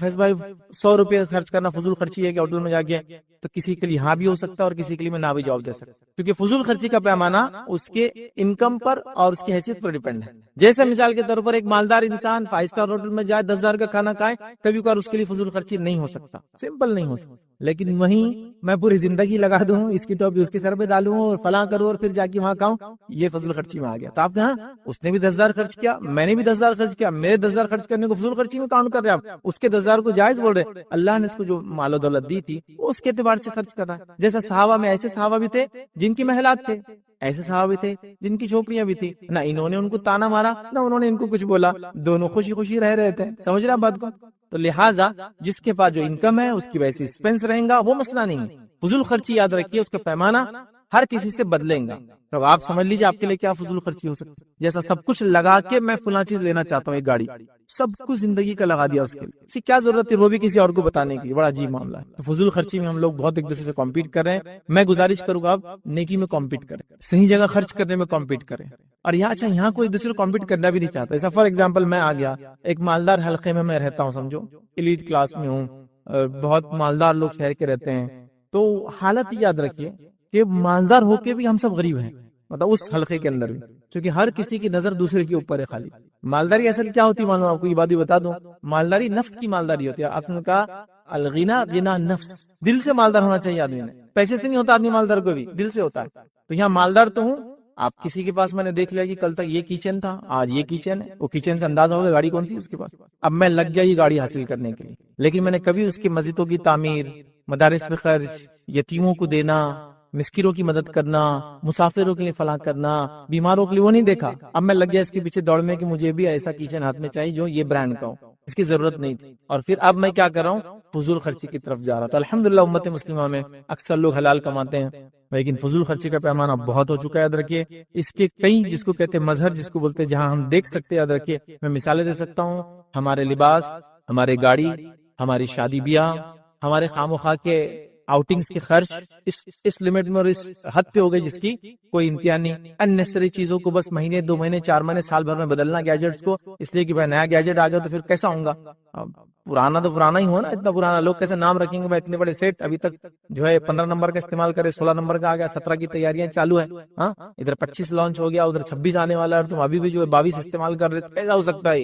S1: فیض بھائی 100 روپے خرچ کرنا فضول خرچی ہے کہ ہوٹل میں جا کے، تو کسی کے لیے ہاں بھی ہو سکتا ہے اور کسی کے لیے میں نہ بھی جواب دے سکتا، کیونکہ فضول خرچی کا پیمانہ اس کے انکم پر اور اس کی حیثیت پر ڈیپینڈ ہے. جیسے مثال کے طور پر ایک مالدار انسان 5 اسٹار ہوٹل میں جائے 10,000 کا کھانا کھائے، کبھی کبھار اس کے لیے فضول خرچی نہیں ہو سکتا، سمپل نہیں ہو سکتا. لیکن وہیں میں پوری زندگی لگا دوں، اس کی ٹوپی اس کے سر پہ ڈالوں اور فلاں کروں اور پھر جا کے وہاں کھاؤں، یہ فضول خرچی میں آ گیا. تو آپ کہاں اس نے بھی 10,000 خرچ کیا، میں نے بھی 10,000 خرچ کیا، میرے 10,000 خرچ کرنے کو فضول خرچی میں کاؤنٹ کر رہے ہیں آپ، اس کے 10,000 کو جائز بول رہے. اللہ نے اس کو جو مال و دولت دی تھی وہ اس کے اعتبار سے خرچ کر رہا ہے. جیسا صحابہ میں ایسے صحابہ بھی تھے جن کی محلات تھے، ایسے صحابہ بھی تھے جن کی جھوپڑیاں بھی تھی، نہ انہوں نے ان کو تانا مارا نہ انہوں نے ان کو کچھ بولا، دونوں خوشی خوشی رہ رہے تھے. سمجھ رہے ہیں بات کو؟ تو لہٰذا جس کے پاس جو انکم ہے اس کی ویسی ایکسپینس رہیں گا، وہ مسئلہ نہیں ہے. فضول خرچی یاد رکھیے اس کا پیمانہ ہر کسی سے بدلیں گا. تو آپ سمجھ لیجیے آپ کے لیے کیا فضول خرچی ہو سکتی ہے. جیسا سب کچھ لگا کے میں فلاں چیز لینا چاہتا ہوں، ایک گاڑی، سب کچھ زندگی کا لگا دیا اس کے لیے، اس کی کیا ضرورت ہے وہ بھی کسی اور کو بتانے کی؟ بڑا عجیب معاملہ ہے. تو فضول خرچی میں ہم لوگ بہت ایک دوسرے سے کمپیٹ کر رہے ہیں. میں گزارش کروں گا آپ نیکی میں کمپیٹ کریں، صحیح جگہ خرچ کرنے میں کمپیٹ کریں. اور یہاں کوئی دوسرے کو کمپیٹ کرنا بھی نہیں چاہتا. ایسا فار ایگزامپل میں آ گیا ایک مالدار حلقے میں رہتا ہوں، سمجھو ایلیٹ کلاس میں ہوں، بہت مالدار لوگ شہر کے رہتے ہیں. تو حالت یاد رکھیے کہ مالدار ہو کے بھی ہم سب غریب ہیں. مطلب اس حلقے کے اندر بھی، کیونکہ ہر کسی کی نظر دوسرے کے اوپر ہے خالی۔ مالداری اصل کیا ہوتی ہے معلوم آپ کو، یہ بات بھی بتا دوں، مالداری نفس کی مالداری ہوتی ہے۔ آپ نے کہا الغنا غنا نفس، دل سے مالدار ہونا چاہیے آدمی نے، پیسے سے نہیں ہوتا آدمی مالدار، کو بھی دل سے ہوتا ہے۔ تو یہاں مالدار تو ہوں، آپ کسی کے پاس میں نے دیکھ لیا کہ کل تک یہ کچن تھا، آج یہ کچن ہے، وہ کچن سے اندازہ ہوگا گاڑی کون سی اس کے پاس، اب میں لگ گیا یہ گاڑی حاصل کرنے کے لیے، لیکن میں نے کبھی اس کی مسجدوں کی تعمیر، مدارس میں خرچ، یتیموں کو دینا، مسکینوں کی مدد کرنا، مسافروں کے لیے فلاح کرنا، بیماروں کے لیے وہ نہیں دیکھا۔ اب میں لگ گیا اس کے پیچھے دوڑ میں کہ مجھے بھی ایسا کچن ہاتھ میں چاہیے جو یہ برانڈ کا ہو، اس کی ضرورت نہیں تھی، اور پھر اب میں کیا کر رہا ہوں، فضول خرچی کی طرف جا رہا تھا۔ الحمدللہ امت مسلمہ میں اکثر لوگ حلال کماتے ہیں، لیکن فضول خرچی کا پیمانہ بہت ہو چکا ہے، یاد رکھیے۔ اس کے کئی، جس کو کہتے ہیں مظہر، جس کو بولتے ہیں جہاں ہم دیکھ سکتے ہیں، یاد رکھیے۔ میں مثالیں دے سکتا ہوں، ہمارے لباس، ہمارے گاڑی، ہماری شادی بیاہ، ہمارے خام و خواہ کے آؤٹنگز کے خرچ اس لمٹ میں اور اس حد پہ ہو گئے جس کی کوئی انتہا نہیں۔ اننیسری چیزوں کو بس مہینے، 2 مہینے، 4 مہینے، سال بھر میں بدلنا گیجٹس کو، اس لیے کہ بھائی نیا گیجٹ آ گیا تو پھر کیسا ہوں گا، پرانا تو پرانا ہی ہو نا، اتنا پرانا لوگ کیسے نام رکھیں گے، بھائی اتنے بڑے سیٹ ابھی تک جو ہے 15 نمبر کا استعمال کرے، 16 نمبر کا آ گیا، 17 کی تیاریاں چالو ہیں، ہاں ادھر 25 لانچ ہو گیا، ادھر 26 آنے والا ہے، اور تم ابھی بھی جو ہے 22 استعمال کر رہے، کیسا ہو سکتا ہے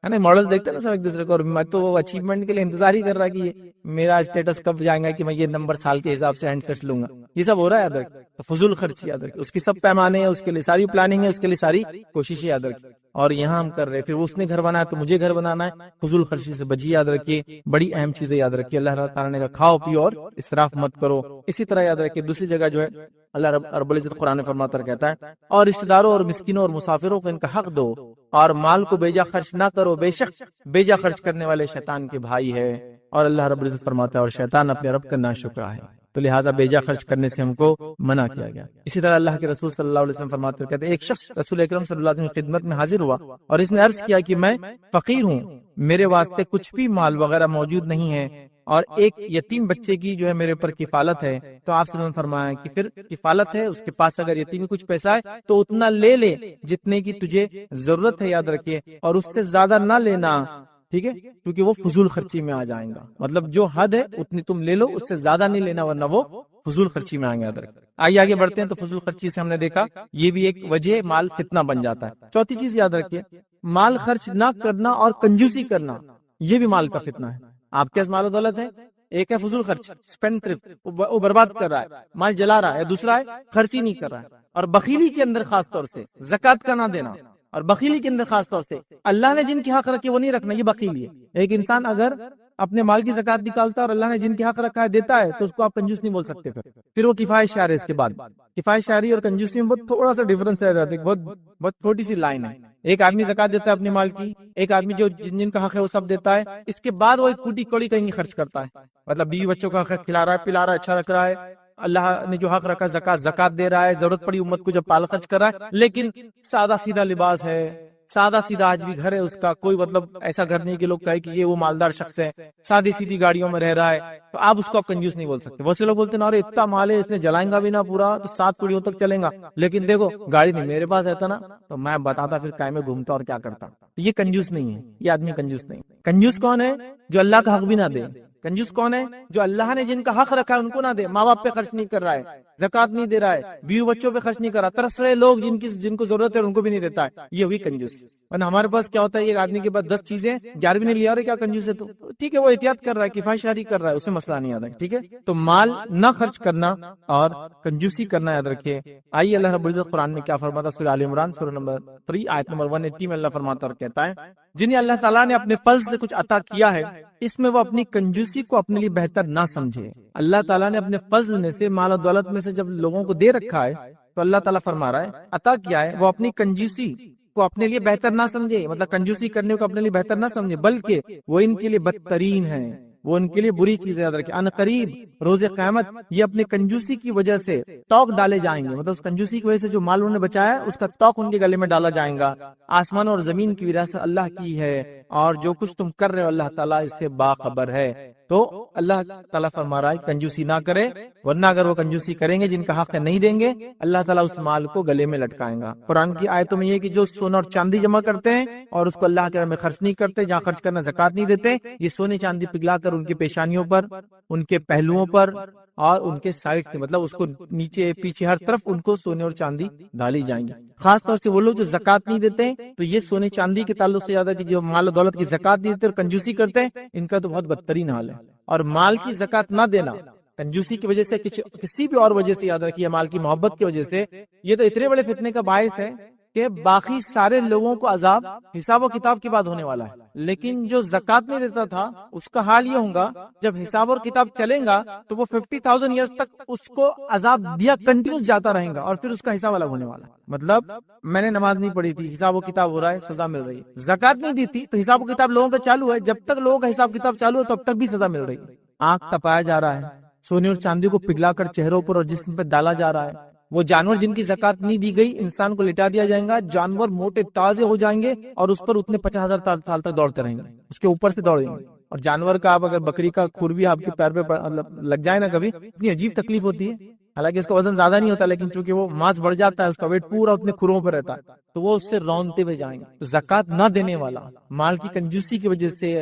S1: نا؟ ماڈل دیکھتے ہیں نا سر ایک دوسرے کو، اور میں تو وہ اچیومنٹ کے لیے انتظار ہی کر رہا کہ یہ میرا اسٹیٹس کب جائے گا کہ میں یہ نمبر سال کے حساب سے ہینڈ سیٹس لوں گا، یہ سب ہو رہا ہے یاد رکھ۔ تو فضول خرچی یاد رکھ، اس کی سب پیمانے ہیں، اس کے لیے ساری پلاننگ ہے، اس کے لیے ساری کوششیں یاد رکھ، اور یہاں ہم کر رہے، پھر اس نے گھر بنایا تو مجھے گھر بنانا ہے، فضول خرچی سے بچیے، یاد رکھیے۔ بڑی اہم چیزیں یاد رکھیے، اللہ تعالیٰ نے کہا کھاؤ پیو اور اسراف مت کرو۔ اسی طرح یاد رکھیے دوسری جگہ جو ہے اللہ رب العزت قرآن میں فرماتا کہتا ہے، اور رشتہ داروں اور مسکینوں اور مسافروں کو ان کا حق دو، اور مال کو بیجا خرچ نہ کرو، بے شک بیجا خرچ کرنے والے شیطان کے بھائی ہے۔ اور اللہ رب العزت فرماتا ہے اور شیطان اپنے رب کا ناشکرا ہے، تو لہٰذا بیجا خرچ کرنے سے ہم کو منع کیا گیا۔ اسی طرح اللہ کے رسول صلی اللہ علیہ وسلم فرماتے کہتے ہیں، ایک شخص رسول اکرم صلی اللہ علیہ وسلم کی خدمت میں حاضر ہوا اور اس نے عرض کیا کہ میں فقیر ہوں، میرے واسطے کچھ بھی مال وغیرہ موجود نہیں ہے، اور ایک یتیم بچے کی جو ہے میرے اوپر کفالت ہے۔ تو آپ نے فرمایا کہ پھر کفالت ہے، اس کے پاس اگر یتیم کچھ پیسہ ہے تو اتنا لے لے جتنے کی تجھے ضرورت ہے، یاد رکھیے، اور اس سے زیادہ نہ لینا، ٹھیک ہے، کیونکہ وہ فضول خرچی میں آ جائیں گا۔ مطلب جو حد ہے اتنی تم لے لو، اس سے زیادہ نہیں لینا، ورنہ وہ فضول خرچی میں آئیں گے، یاد رکھیں۔ آئیے آگے بڑھتے ہیں۔ تو فضول خرچی سے ہم نے دیکھا یہ بھی ایک وجہ مال فتنہ بن جاتا ہے۔ چوتھی چیز یاد رکھیے، مال خرچ نہ کرنا اور کنجوسی کرنا، یہ بھی مال کا فتنہ ہے۔ آپ کے پاس مال و دولت ہے، ایک ہے فضول خرچ، اسپینڈ تھرفٹ، وہ برباد کر رہا ہے، مال جلا رہا ہے، دوسرا ہے خرچ ہی نہیں کر رہا ہے۔ اور بخیلی کے اندر خاص طور سے زکوٰۃ کا نہ دینا، اور بخیلی کے اندر خاص طور سے اللہ نے جن کے حق رکھے وہ نہیں رکھنا، یہ بخیلی ہے۔ ایک انسان اگر اپنے مال کی زکوٰۃ نکالتا ہے اور اللہ نے جن کے حق رکھا ہے دیتا ہے تو اس کو آپ کنجوس نہیں بول سکتے۔ پھر وہ کفایت شعر ہے۔ اس کے بعد کفایت شعری اور کنجوسی میں بہت تھوڑا سا ڈفرنس رہ جاتا ہے، بہت چھوٹی سی لائن ہے۔ ایک آدمی زکوٰۃ دیتا ہے اپنے مال کی، ایک آدمی جو جن کا حق ہے وہ سب دیتا ہے، اس کے بعد وہ ایک کوٹی کوڑی کہیں خرچ کرتا ہے، مطلب بیوی بچوں کا حق کھلا رہا ہے، پلا رہا ہے، اچھا رکھ رہا ہے، اللہ نے جو حق رکھا زکوٰۃ دے رہا ہے، ضرورت پڑی امت کو جب پال خرچ کر رہا ہے، لیکن سادہ سیدھا لباس ہے، سادہ سیدھا آج بھی گھر ہے اس کا، کوئی مطلب ایسا گھر نہیں کہ لوگ کہے کہ یہ وہ مالدار شخص ہے، سادی سیدھی گاڑیوں میں رہ رہا ہے، تو آپ اس کو آپ کنجوس نہیں بول سکتے۔ بہت سے لوگ بولتے ہیں ارے اتنا مال ہے، اس نے جلائیں گا بھی نہ پورا تو 7 پیڑھیوں تک چلیں گا، لیکن دیکھو گاڑی نہیں، میرے پاس رہتا نا تو میں بتاتا پھر کائے میں گھومتا اور کیا کرتا۔ یہ کنجوس نہیں ہے، یہ آدمی کنجوس نہیں۔ کنجوس کون ہے؟ جو اللہ کا حق بھی نہ دے۔ کنجوس کون ہے؟ جو اللہ نے جن کا حق رکھا ہے ان کو نہ دے، ماں باپ پہ خرچ نہیں کر رہا ہے، زکوٰۃ نہیں دے رہا ہے، بیوی بچوں پہ خرچ نہیں کر رہا، ترس رہے لوگ جن کو ضرورت ہے ان کو بھی نہیں دیتا ہے، یہ ہوئی کنجوس۔ ورنہ ہمارے پاس کیا ہوتا ہے، ایک آدمی کے پاس 10 چیزیں، 11ویں نہیں لیا، اور کیا کنجوس ہے تو ٹھیک ہے، وہ احتیاط کر رہا ہے، کفایت شعری کر رہا ہے، اسے مسئلہ نہیں آتا، ٹھیک ہے۔ تو مال نہ خرچ کرنا اور کنجوسی کرنا یاد رکھیے۔ آئیے اللہ رب العزت قرآن میں کیا فرماتا، سورہ آل عمران سورہ نمبر 3 آیت نمبر 180 میں اللہ فرماتا اور کہتا ہے، جنہیں اللہ تعالیٰ نے اپنے فضل سے کچھ عطا کیا ہے، اس میں وہ اپنی کنجوسی کو اپنے لیے بہتر نہ سمجھے۔ اللہ تعالیٰ نے اپنے فضل میں سے، مال و دولت میں سے جب لوگوں کو دے رکھا ہے تو اللہ تعالیٰ فرما رہا ہے عطا کیا ہے، وہ اپنی کنجوسی کو اپنے لیے بہتر نہ سمجھے، مطلب کنجوسی کرنے کو اپنے لیے بہتر نہ سمجھے، بلکہ وہ ان کے لیے بدترین ہے، وہ ان کے لیے بری چیز ہے۔ یاد رکھیں ان قریب روز قیامت یہ اپنے کنجوسی کی وجہ سے توق ڈالے جائیں گے، مطلب اس کنجوسی کی وجہ سے جو مال انہوں نے بچایا ہے اس کا توق ان کے گلے میں ڈالا جائے گا۔ آسمان اور زمین کی وراثت اللہ کی ہے، اور جو کچھ تم کر رہے ہو اللہ تعالیٰ اس سے باخبر ہے۔ تو اللہ تعالیٰ فرما رہا ہے کنجوسی نہ کرے، ورنہ اگر وہ کنجوسی کریں گے جن کا حق ہے نہیں دیں گے، اللہ تعالیٰ اس مال کو گلے میں لٹکائیں گا۔ قرآن کی آیتوں میں یہ کہ جو سونا اور چاندی جمع کرتے ہیں اور اس کو اللہ کے راہ میں خرچ نہیں کرتے، جہاں خرچ کرنا زکوٰۃ نہیں دیتے، یہ سونے چاندی پگھلا کر ان کی پیشانیوں پر، ان کے پہلوؤں پر، اور ان کے سائڈ سے مطلب اس کو نیچے پیچھے ہر طرف ان کو سونے اور چاندی ڈالی جائیں گی. خاص طور سے وہ لوگ جو زکات نہیں دیتے ہیں تو یہ سونے چاندی کے تعلق سے زیادہ کہ جو مال و دولت کی زکات نہیں دیتے اور کنجوسی کرتے ہیں ان کا تو بہت بدترین حال ہے. اور مال کی زکات نہ دینا کنجوسی کی وجہ سے کسی بھی اور وجہ سے یاد رکھیے مال کی محبت کی وجہ سے یہ تو اتنے بڑے فتنے کا باعث ہے کہ باقی سارے لوگوں کو عذاب حساب و کتاب کے بعد ہونے والا ہے. لیکن جو زکات نہیں دیتا تھا اس کا حال یہ ہوگا جب حساب اور کتاب چلیں گا تو وہ 50,000 ایئرز تک اس کو عذاب دیا کنٹینیوس جاتا رہے گا اور پھر اس کا حساب الگ ہونے والا ہے. مطلب میں نے نماز نہیں پڑھی تھی, حساب و کتاب ہو رہا ہے, سزا مل رہی ہے. زکات نہیں دی تھی تو حساب و کتاب لوگوں کا چالو ہے, جب تک لوگوں کا حساب کتاب چالو ہے تب تک بھی سزا مل رہی ہے. آنکھ تپایا جا رہا ہے, سونے اور چاندی کو پگھلا کر چہروں پر اور جسم پہ ڈالا جا رہا ہے. وہ جانور جن کی زکات نہیں دی گئی انسان کو لٹا دیا جائے گا, جانور موٹے تازے ہو جائیں گے اور اس پر اتنے 50,000 سال تک دوڑتے رہیں گے, اس کے اوپر سے دوڑیں گے. اور جانور کا آپ اگر بکری کا کھر بھی آپ کے پیر پہ لگ جائے نا کبھی, اتنی عجیب تکلیف ہوتی ہے. حالانکہ اس کا وزن زیادہ نہیں ہوتا لیکن چونکہ وہ ماس بڑھ جاتا ہے, اس کا ویٹ پورا اتنے کھروں پہ رہتا ہے تو وہ اس سے رونتے ہوئے جائیں گے. تو زکات نہ دینے والا مال کی کنجوسی کی وجہ سے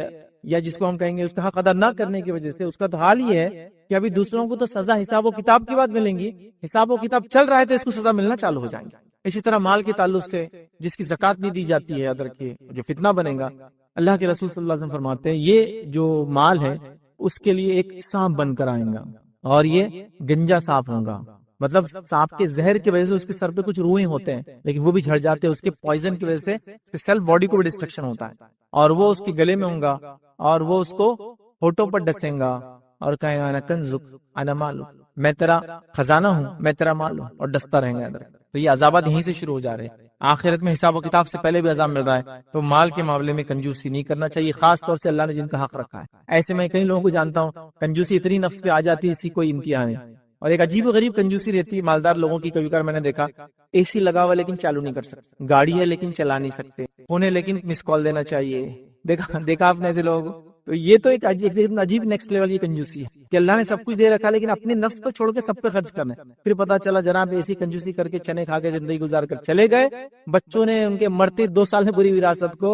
S1: یا جس کو ہم کہیں گے اس کا حق ادا نہ کرنے کی وجہ سے اس کا تو حال یہ ہے کہ ابھی دوسروں کو تو سزا حساب و کتاب کی بات ملیں گی, حساب و کتاب چل رہا ہے تو اس کو سزا ملنا چالو ہو جائیں گے. اسی طرح مال کے تعلق سے جس کی زکات نہیں دی جاتی ہے یاد رکھیے جو فتنہ بنے گا, اللہ کے رسول صلی اللہ علیہ وسلم فرماتے ہیں یہ جو مال ہے اس کے لیے ایک سانپ بن کر آئے گا اور یہ گنجا سانپ ہوگا. مطلب سانپ کے زہر کی وجہ سے اس کے سر پہ کچھ روئیں ہوتے ہیں لیکن وہ بھی جھڑ جاتے ہیں, اس کے پوائزن کی وجہ سے اس کے سیلف باڈی کو بھی ڈسٹرکشن ہوتا ہے اور وہ اس کے گلے میں ہوں گا اور وہ اس کو ہونٹوں پر ڈسیں گا اور کہے گا انا کنزک انا مالک, میں تیرا خزانہ ہوں, میں تیرا مال ہوں, اور ڈستا رہیں گا ادھر. تو یہ عذابات یہیں سے شروع ہو جا رہے ہیں. آخرت میں حساب و کتاب سے پہلے بھی عذاب مل رہا ہے. تو مال کے معاملے میں کنجوسی نہیں کرنا چاہیے, خاص طور سے اللہ نے جن کا حق رکھا ہے. ایسے میں کئی لوگوں کو جانتا ہوں کنجوسی اتنی نفس پہ آ جاتی ہے اسی کوئی امتحان ہے, اور ایک عجیب و غریب کنجوسی رہتی ہے مالدار لوگوں کی. کبھی کبھار میں نے دیکھا اے سی لگا ہوا لیکن چالو نہیں کر سکتے, گاڑی ہے لیکن چلا نہیں سکتے, فون ہے لیکن مس کال دینا چاہیے. دیکھا آپ نے ایسے لوگ. تو یہ تو ایک عجیب نیکسٹ لیول کی کنجوسی ہے کہ اللہ نے سب کچھ دے رکھا لیکن اپنے نفس کو چھوڑ کے سب پہ خرچ کرنا ہے. پھر پتا چلا جناب ایسی کنجوسی کر کے چنے کھا کے زندگی گزار کر چلے گئے, بچوں نے ان کے مرتے 2 سال میں پوری وراثت کو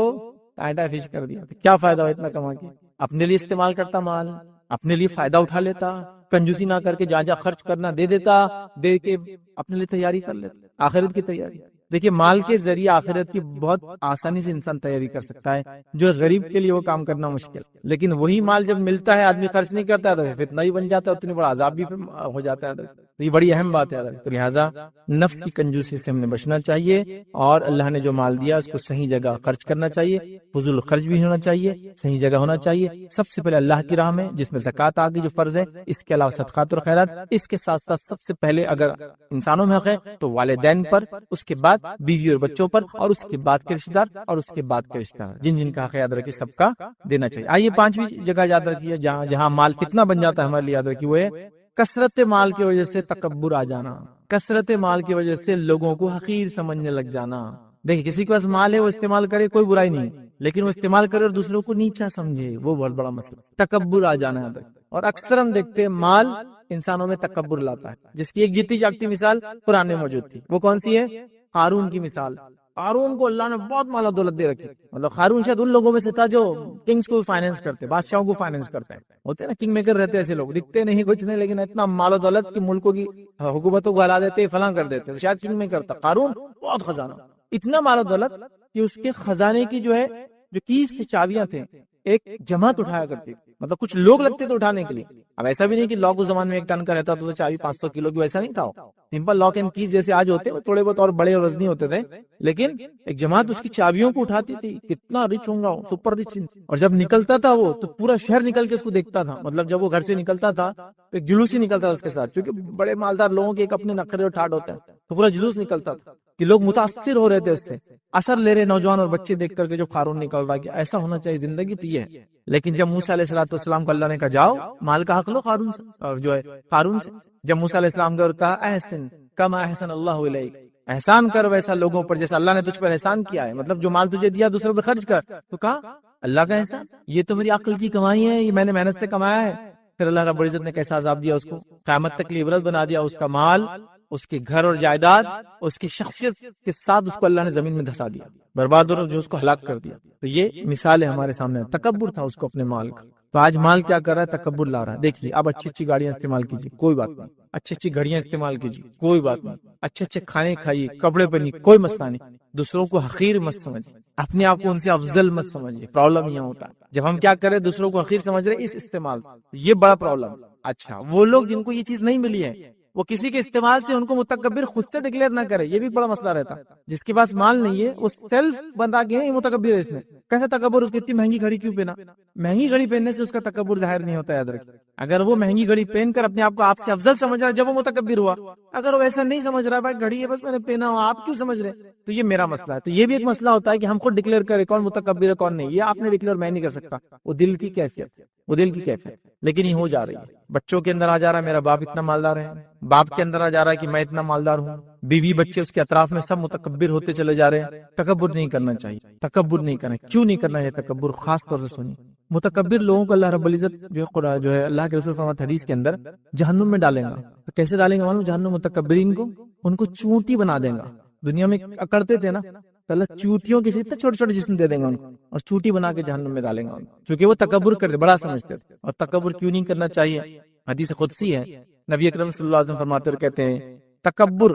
S1: ٹائٹا فش کر دیا. کیا فائدہ ہوا اتنا کما کے؟ اپنے لیے استعمال کرتا مال, اپنے لیے فائدہ اٹھا لیتا, کنجوسی نہ کر کے جہاں خرچ کرنا دے دیتا, دے کے اپنے لیے تیاری کر لیتا, آخرت کی تیاری. دیکھیے مال کے ذریعے آخرت کی بہت آسانی سے انسان تیاری کر سکتا ہے, جو غریب کے لیے وہ کام کرنا مشکل. لیکن وہی مال جب ملتا ہے آدمی خرچ نہیں کرتا ہے تو فتنہ ہی بن جاتا ہے, اتنی بڑا عذاب بھی ہو جاتا ہے. تو یہ بڑی اہم بات ہے. تو لہٰذا نفس کی کنجوسی سے ہم نے بچنا چاہیے اور اللہ نے جو مال دیا اس کو صحیح جگہ خرچ کرنا چاہیے, فضول خرچ بھی ہونا چاہیے, صحیح جگہ ہونا چاہیے. سب سے پہلے اللہ کی راہ میں جس میں زکوٰۃ آ گئی جو فرض ہے, اس کے علاوہ صدقات اور خیرات, اس کے ساتھ ساتھ سب سے پہلے اگر انسانوں میں حق ہے تو والدین پر, اس کے بعد بیوی اور بچوں پر, اور اس کے بعد کے رشتہ دار, اور اس کے بعد کے رشتہ دار جن جن کا حق یاد رکھیے سب کا دینا چاہیے. آئیے 5ویں جگہ یاد رکھیے جہاں مال فتنہ بن جاتا ہے ہمارے لیے, یاد رکھیے وہ ہے کثرت مال کی وجہ سے تکبر آ جانا, کثرت مال کی وجہ سے لوگوں کو حقیر سمجھنے لگ جانا. دیکھیں کسی کے پاس مال ہے وہ استعمال کرے کوئی برائی نہیں, لیکن وہ استعمال کرے اور دوسروں کو نیچا سمجھے وہ بہت بڑا مسئلہ, تکبر آ جانا ہے. اور اکثر ہم دیکھتے ہیں مال انسانوں میں تکبر لاتا ہے, جس کی ایک جیتی جاگتی مثال قرآن میں موجود تھی. وہ کون سی ہے؟ قارون کی مثال. قارون کو اللہ نے بہت مال و دولت دے رکھی. مطلب قارون شاید ان لوگوں میں سے تھا جو کنگز کو فائنینس کرتے, بادشاہوں کو فائنینس کرتے ہیں. ہوتے ہیں نا کنگ میکر رہتے ایسے لوگ, دکھتے نہیں کچھ نہیں لیکن اتنا مال و دولت کی ملکوں کی حکومتوں کو ہلا دیتے, فلاں کر دیتے. تو شاید کنگ میکر تھا قارون, بہت خزانہ, اتنا مال و دولت کہ اس کے خزانے کی جو ہے جو کیس تھی, چابیاں تھے, ایک جماعت اٹھایا کرتی. مطلب کچھ لوگ لگتے تھے اٹھانے کے لیے. اب ایسا بھی نہیں کہ لاک اس زمانے میں 1 ٹن کا رہتا تو چابی 500 کلو کی, ویسا نہیں تھا. سمپل لاک اینڈ کیز جیسے آج ہوتے, تھوڑے بہت اور بڑے اور وزنی ہوتے تھے, لیکن ایک جماعت اس کی چابیوں کو اٹھاتی تھی. کتنا رچ ہوں گا, سپر رچ. اور جب نکلتا تھا وہ تو پورا شہر نکل کے اس کو دیکھتا تھا. مطلب جب وہ گھر سے نکلتا تھا تو ایک جلوس ہی نکلتا تھا اس کے ساتھ, کیونکہ بڑے مالدار لوگوں کے ایک اپنے نخرے اور ٹھاٹ ہوتا ہے, تو پورا جلوس نکلتا تھا کہ لوگ متاثر ہو رہے تھے اس سے, اثر لے رہے نوجوان اور بچے دیکھ کر کے جو قارون نکل رہا ہے کہ ایسا ہونا چاہیے زندگی تو یہ ہے. لیکن جب موسیٰ علیہ السلام کو اللہ نے کہا جاؤ مال کا حق لو قارون سے, اور جو ہے قارون سے, جب موسیٰ علیہ السلام کو کہا احسن کما احسن اللہ الیک, احسان کر ویسا لوگوں پر جیسا اللہ نے تجھ پر احسان کیا ہے. مطلب جو مال تجھے دیا دوسروں پہ خرچ کر. تو کہا اللہ کا احسان, یہ تو میری عقل کی کمائی ہے, یہ میں نے محنت سے کمایا ہے. پھر اللہ رب العزت نے کیسا عذاب دیا اس کو, قیامت تک کی عبرت بنا دیا. اس کا مال, اس کے گھر اور جائیداد, اس کی شخصیت کے ساتھ اس کو اللہ نے زمین میں دھسا دیا, برباد اور جو اس کو ہلاک کر دیا. تو یہ مثال ہے ہمارے سامنے, تکبر تھا اس کو اپنے مال کا. تو آج مال کیا کر رہا ہے؟ تکبر لا رہا ہے. دیکھیے آپ اچھی اچھی گاڑیاں استعمال کیجیے، کوئی بات نہیں. اچھی اچھی گھڑیاں استعمال کیجیے، کوئی بات نہیں. اچھے اچھے کھانے کھائیے، کپڑے پہنیے، کوئی مسئلہ نہیں. دوسروں کو حقیر مت سمجھیے، اپنے آپ کو ان سے افضل مت سمجھیے. پرابلم یہاں ہوتا ہے جب ہم کیا کریں دوسروں کو حقیر سمجھ رہے اس استعمال سے، یہ بڑا پرابلم. اچھا وہ لوگ جن کو یہ چیز نہیں ملی ہے وہ کسی کے استعمال سے ان کو متکبر خود سے ڈکلیئر نہ کرے، یہ بھی بڑا مسئلہ رہتا. جس کے پاس مال نہیں ہے وہ سیلف بندہ کے یہ متکبر ہے. اس نے کیسے تکبر؟ اس کی اتنی مہنگی گھڑی کیوں پہنا؟ مہنگی گھڑی پہننے سے اس کا تکبر ظاہر نہیں ہوتا. یاد رکھیں اگر وہ مہنگی گھڑی پہن کر اپنے آپ کو آپ سے افضل سمجھ رہا ہے جب وہ متکبر ہوا. اگر وہ ایسا نہیں سمجھ رہا ہے بھائی گھڑی ہے بس میں نے پہنا ہو، آپ کیوں سمجھ رہے؟ تو یہ میرا مسئلہ ہے. تو یہ بھی ایک مسئلہ ہوتا ہے کہ ہم خود ڈکلیئر کریں کون متکبر ہے کون نہیں. یہ آپ نے ڈکلیئر میں نہیں کر سکتا، وہ دل کی کیفیت، وہ دل کی کیفیت. لیکن یہ ہو جا رہی ہے، بچوں کے اندر آ جا رہا ہے میرا باپ اتنا مالدار ہے، باپ کے اندر آ جا رہا ہے کہ میں اتنا مالدار ہوں، بیوی بچے اس کے اطراف میں سب متکبر ہوتے چلے جا رہے ہیں. تکبر نہیں کرنا چاہیے، تکبر نہیں کرنا. کیوں نہیں کرنا ہے تکبر؟ خاص طور سے سنیے، متکبر لوگوں کو اللہ رب العزت جو ہے قرآن جو ہے اللہ کے رسول فرماتے حدیث کے اندر جہنم میں ڈالیں گا. تو کیسے ڈالیں گا معلوم؟ جہنم متکبرین کو ان کو چونٹی بنا دیں گا. دنیا میں اکڑتے تھے نا تو اللہ چوٹیوں کے اتنے چھوٹے چھوٹے جسم دے دیں گا ان کو اور چوٹی بنا کے جہنم میں ڈالیں گا، کیونکہ وہ تکبر کرتے بڑا سمجھتے تھے. اور تکبر کیوں نہیں کرنا چاہیے؟ حدیث قدسی ہے، نبی اکرم صلی اللہ علیہ وسلم فرماتے اور کہتے ہیں تکبر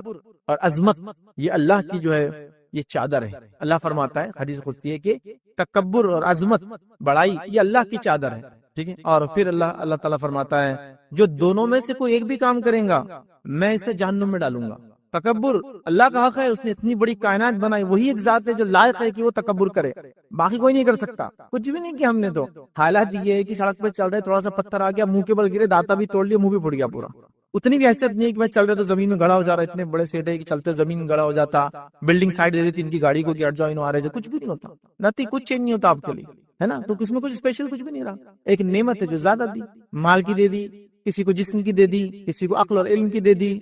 S1: اور عظمت یہ اللہ کی جو ہے یہ چادر ہے. اللہ فرماتا ہے حدیث قدسی ہے کہ تکبر اور عظمت بڑائی یہ اللہ کی چادر ہے. ٹھیک ہے، اور پھر اللہ تعالیٰ فرماتا ہے جو دونوں میں سے کوئی ایک بھی کام کریں گا میں اسے جہنم میں ڈالوں گا. تکبر اللہ کا حق ہے، اس نے اتنی بڑی کائنات بنائی، وہی ایک ذات ہے جو لائق ہے کہ وہ تکبر کرے، باقی کوئی نہیں کر سکتا. کچھ بھی نہیں کیا ہم نے. تو حالات یہ ہے کہ سڑک پہ چل رہے تھوڑا سا پتھر آ گیا منہ کے بل گرے، داتا بھی توڑ لیا، منہ بھی پھٹ گیا پورا. اتنی بھی حیثیت نہیں ہے کہ بھائی چل رہے تو زمین میں گڑا ہو جا رہا ہے. اتنے بڑے سیٹ ہے کہ چلتے زمین میں گڑا ہو جاتا، بلڈنگ سائڈ دے دیتی ان کی گاڑی کو کہ ہٹ جاؤ انہوں آ رہے. کچھ بھی نہیں ہوتا، نتی کچھ چینج نہیں ہوتا آپ کے لیے، ہے نا. تو اس میں کچھ اسپیشل کچھ بھی نہیں رہا. ایک نعمت ہے جو زیادہ دی، مال کی دے دی، کسی کو جسم کی دے دی، کسی کو عقل اور علم کی دے دی،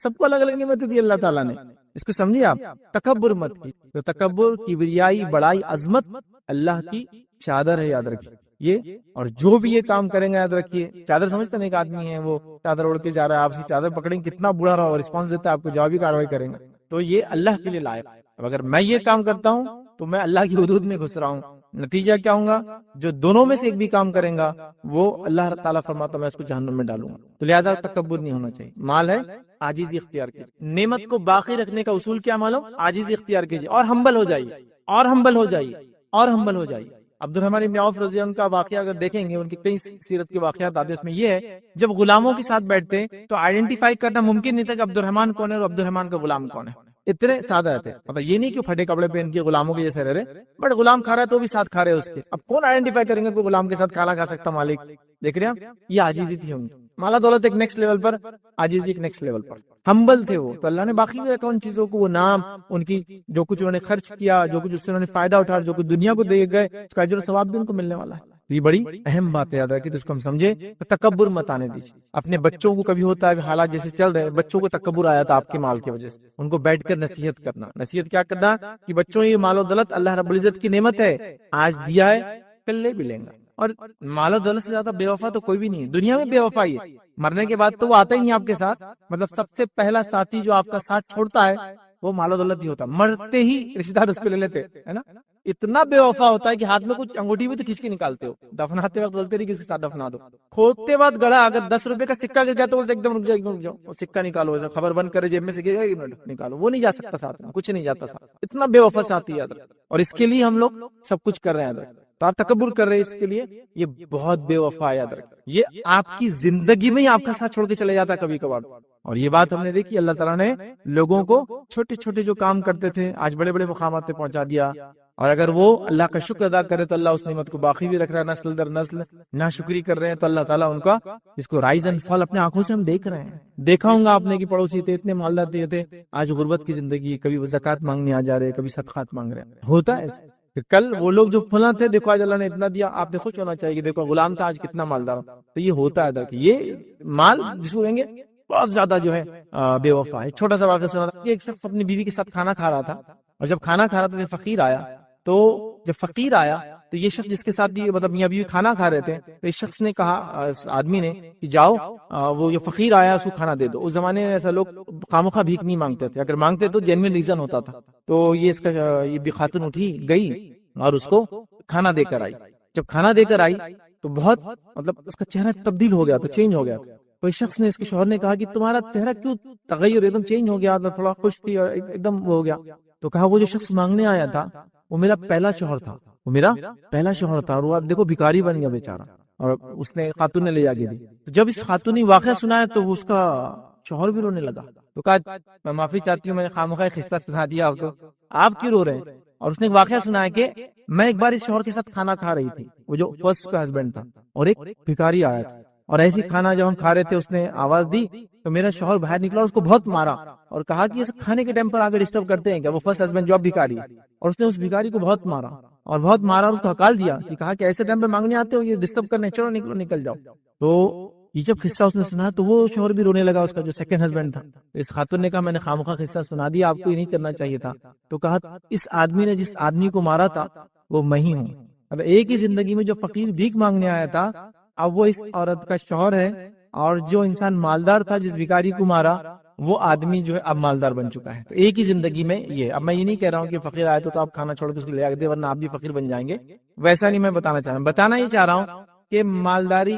S1: سب کو الگ الگ نعمت دی اللہ تعالیٰ نے. اس کو سمجھیے آپ. تکبر مت کی. تو تکبر کبریائی بڑائی عظمت اللہ کی چادر ہے، یاد رکھیے یہ. اور جو بھی یہ کام کریں گے یاد رکھیے، چادر سمجھتے نہیں، ایک آدمی ہے وہ چادر اوڑھ کے جا رہا ہے، آپ سے چادر پکڑیں گے کتنا برا رہا رسپانس دیتا ہے آپ کو، جوابی کاروائی کریں گے. تو یہ اللہ کے لیے لائق ہے. اب اگر میں یہ کام کرتا ہوں تو میں اللہ کی حدود میں گھس رہا ہوں. نتیجہ کیا ہوگا؟ جو دونوں میں سے ایک بھی کام کریں گا وہ اللہ تعالیٰ فرماتا میں اس کو جہنم میں ڈالوں گا. تو لہٰذا تکبر نہیں ہونا چاہیے. مال ہے عاجزی اختیار کیجیے. نعمت کو باقی رکھنے کا اصول کیا معلوم؟ عاجزی اختیار کیجیے اور ہمبل ہو جائیے، اور ہمبل ہو جائیے، اور ہمبل ہو جائیے. عبد الرحمن ابن عوف رضی اللہ عنہ کا واقعہ اگر دیکھیں گے، ان کی کئی سیرت کے واقعات آتے ہیں، اس میں یہ ہے جب غلاموں کے ساتھ بیٹھتے تو آئیڈینٹیفائی کرنا ممکن نہیں تھا کہ عبد الرحمن کون ہے اور عبد الرحمن کا غلام کون ہے. اتنے سادہ رہتے، مطلب یہ نہیں کہ پھٹے کپڑے پہن کے غلاموں کے جیسے رہ رہے، بٹ غلام کھا رہا ہے تو بھی ساتھ کھا رہے اس کے. اب کون آئیڈینٹیفائی کریں گے کوئی غلام کے ساتھ کھانا کھا سکتا مالک؟ دیکھ رہے ہیں آپ، یہ عاجزی تھی ان کی. مالا دولت ایک نیکسٹ لیول پر، عاجزی ایک نیکسٹ لیول پر. ہمبل تھے وہ، تو اللہ نے باقی بھی رکھا ان چیزوں کو، وہ نام ان کی جو کچھ انہوں نے خرچ کیا، جو کچھ اس سے انہوں نے فائدہ اٹھایا، جو کچھ دنیا کو دے گئے، اس کا اجر و ثواب بھی ان کو ملنے والا ہے. یہ بڑی اہم بات ہے، یاد رکھیں. تو اس کو ہم سمجھے تکبر مت آنے دیجیے. اپنے بچوں کو کبھی ہوتا ہے حالات جیسے چل رہے ہیں، بچوں کو تکبر آیا تھا آپ کے مال کی وجہ سے، ان کو بیٹھ کر نصیحت کرنا. نصیحت کیا کرنا کہ بچوں یہ مال و دولت اللہ رب العزت کی نعمت ہے، آج دیا ہے کل لے بھی لیں گا. اور مال و دولت سے زیادہ بے وفا تو کوئی بھی نہیں ہے دنیا میں. بے وفائی ہے مرنے کے بعد تو وہ آتا ہی نہیں آپ کے ساتھ. مطلب سب سے پہلا ساتھی جو آپ کا ساتھ چھوڑتا ہے وہ مال و دولت ہی ہوتا. مرتے ہی رشتہ دار اس کو لے لیتے، ہے نا. اتنا بے وفا ہوتا ہے کہ ہاتھ میں کچھ انگوٹھی بھی تو کھینچ کے نکالتے ہو، دفناتے وقت بولتے نہیں کس کے ساتھ دفنا دو. کھودتے وقت گڑا اگر 10 روپے کا سکہ گر گیا تو ایک دم رک جاؤ سکہ نکالو، خبر بند کرے جیب میں سے گر گیا نکالو. وہ نہیں جا سکتا ساتھ میں، کچھ نہیں جاتا ساتھ. اتنا بے وفا ساتھی یاد رکھ. اور اس کے لیے ہم لوگ سب کچھ کر رہے ہیں. تو آپ تکبر کر رہے ہیں اس کے لیے، یہ بہت بے وفا یاد رکھ. یہ آپ کی زندگی میں ہی آپ کا ساتھ چھوڑ کے چلے جاتا ہے کبھی کبھار. اور یہ بات ہم نے دیکھی، اللہ تعالیٰ نے لوگوں کو چھوٹے چھوٹے جو کام کرتے تھے آج بڑے بڑے مقامات پہ پہنچا دیا. اور اگر وہ اللہ کا شکر ادا کرے تو اللہ اس نعمت کو باقی بھی رکھ رہا ہے نسل در نسل. ناشکری کر رہے ہیں تو اللہ تعالیٰ ان کا اس کو رائز اینڈ فال اپنے آنکھوں سے ہم دیکھ رہے ہیں. دیکھا ہوں گا آپ نے کہ پڑوسی تھے اتنے مالدار تھے، آج غربت کی زندگی، کبھی وہ زکات مانگنے آ جا رہے، کبھی صدقات مانگ رہے. ہوتا ہے کل وہ لوگ جو فلاں تھے دیکھو آج اللہ نے اتنا دیا، آپ نے خوش ہونا چاہیے کہ دیکھو غلام تھا آج کتنا مالدار. تو یہ ہوتا ہے ادھر کہ یہ مال جس کو کہیں گے بہت زیادہ جو ہے بے وفا ہے. چھوٹا سا واقعہ سنا تھا کہ ایک شخص اپنی بیوی کے ساتھ کھانا کھا رہا تھا، اور جب کھانا کھا رہا تھا تو فقیر آیا. تو جب فقیر آیا تو یہ شخص جس کے ساتھ مطلب میاں بیوی کھانا کھا رہے تھے، تو اس شخص نے کہا، آدمی نے، کہ جاؤ وہ جو فقیر آیا اس کو کھانا دے دو. اس زمانے میں ایسا لوگ خامخواہ بھیک نہیں مانگتے تھے، اگر مانگتے تو جینوئن ریزن ہوتا تھا. تو یہ اس کا یہ بھی خاتون اٹھی گئی اور اس کو کھانا دے کر آئی. جب کھانا دے کر آئی تو بہت مطلب اس کا چہرہ تبدیل ہو گیا تھا، چینج ہو گیا تھا. کوئی شخص نے اس کے شوہر نے کہا کہ تمہارا چہرہ کیوں تغیر ایک دم چینج ہو گیا تھا، تھوڑا خوش تھی اور ایک دم وہ ہو گیا. تو کہا وہ جو شخص مانگنے آیا تھا وہ میرا پہلا شوہر تھا، وہ میرا پہلا شوہر تھا، اور وہ اب دیکھو بھکاری بن گیا بیچارہ، اور اس نے خاتون نے لے جا کے دی. تو جب اس خاتون نے واقعہ سنایا تو اس کا شوہر بھی رونے لگا. تو کہا میں معافی چاہتی ہوں، میں نے خامخواہ قصہ سنا دیا آپ کو، آپ کیوں رو رہے ہیں؟ اور اس نے ایک واقعہ سنایا کہ میں ایک بار اس شوہر کے ساتھ کھانا کھا رہی تھی، وہ جو فرسٹ کا ہسبینڈ تھا، اور ایک بھکاری آیا تھا، اور ایسی کھانا جب ہم کھا رہے تھے اس نے آواز دی تو میرا شوہر باہر نکلا اور اس کو بہت مارا اور کہا کہ یہ کھانے کے ٹائم پر آگے ڈسٹرب کرتے ہیں کیا، وہ فرسٹ ہسبینڈ جو اب بھکاری ہے. اور اس نے اس بھکاری کو بہت مارا اور اس کو ہکال دیا کہ کہا کہ ایسے ٹائم پہ مانگنے آتے ہو، یہ ڈسٹرب کرنے، چلو نکلو نکل جاؤ. تو یہ جب قصہ اس نے سنا تو وہ شوہر بھی رونے لگا، اس کا جو سیکنڈ ہسبینڈ تھا. اس خاتون نے کہا میں نے خامخواہ قصہ سنا دیا، آپ کو یہ نہیں کرنا چاہیے تھا. تو کہا اس آدمی نے جس آدمی کو مارا تھا وہ میں ہی ہوں. اب ایک ہی زندگی میں جو فقیر بھیک مانگنے آیا تھا اب وہ اس عورت کا شوہر ہے، اور جو انسان مالدار تھا جس بھکاری کو مارا وہ آدمی جو ہے اب مالدار بن چکا ہے. تو ایک ہی زندگی میں یہ. اب میں یہ نہیں کہہ رہا ہوں کہ فقیر آئے تو آپ کھانا چھوڑ کے اس کو لے آ دے ورنہ آپ بھی فقیر بن جائیں گے، ویسا نہیں میں بتانا چاہ رہا ہوں. بتانا یہ چاہ رہا ہوں کہ مالداری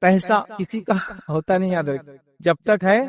S1: پیسہ کسی کا ہوتا نہیں، یاد رکھ. جب تک ہے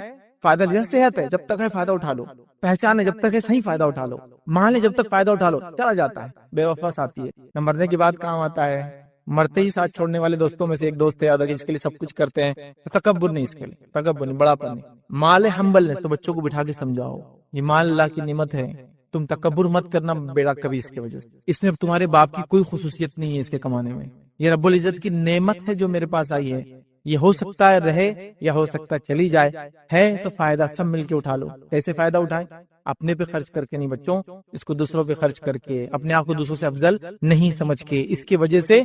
S1: فائدہ لیا، صحت ہے جب تک ہے فائدہ اٹھا لو، پہچان ہے جب تک ہے صحیح فائدہ اٹھا لو، مال ہے جب تک فائدہ اٹھا لو. چلا جاتا ہے، بے وفا ساتھی ہے نہ مرنے کے بعد کام آتا ہے. مرتے ہی ساتھ چھوڑنے والے دوستوں میں سے ایک دوست ہے، یاد رکھیں، اس کے لیے سب کچھ کرتے ہیں. تکبر نہیں، اس کے لیے تکبر نہیں، بڑا پن نہیں. مال ہمبلنس، تو بچوں کو بٹھا کے سمجھاؤ یہ مال اللہ کی نعمت ہے، تم تکبر مت کرنا بیڑا کبھی اس کی وجہ سے. اس میں تمہارے باپ کی کوئی خصوصیت نہیں ہے اس کے کمانے میں، یہ رب العزت کی نعمت ہے جو میرے پاس آئی ہے. یہ ہو سکتا ہے رہے یا ہو سکتا ہے چلی جائے، ہے تو فائدہ سب مل کے اٹھا لو. کیسے فائدہ اٹھائیں؟ اپنے پہ خرچ کر کے نہیں بچوں، اس کو دوسروں پہ خرچ کر کے، اپنے آپ کو دوسروں سے افضل نہیں سمجھ کے، اس کی وجہ سے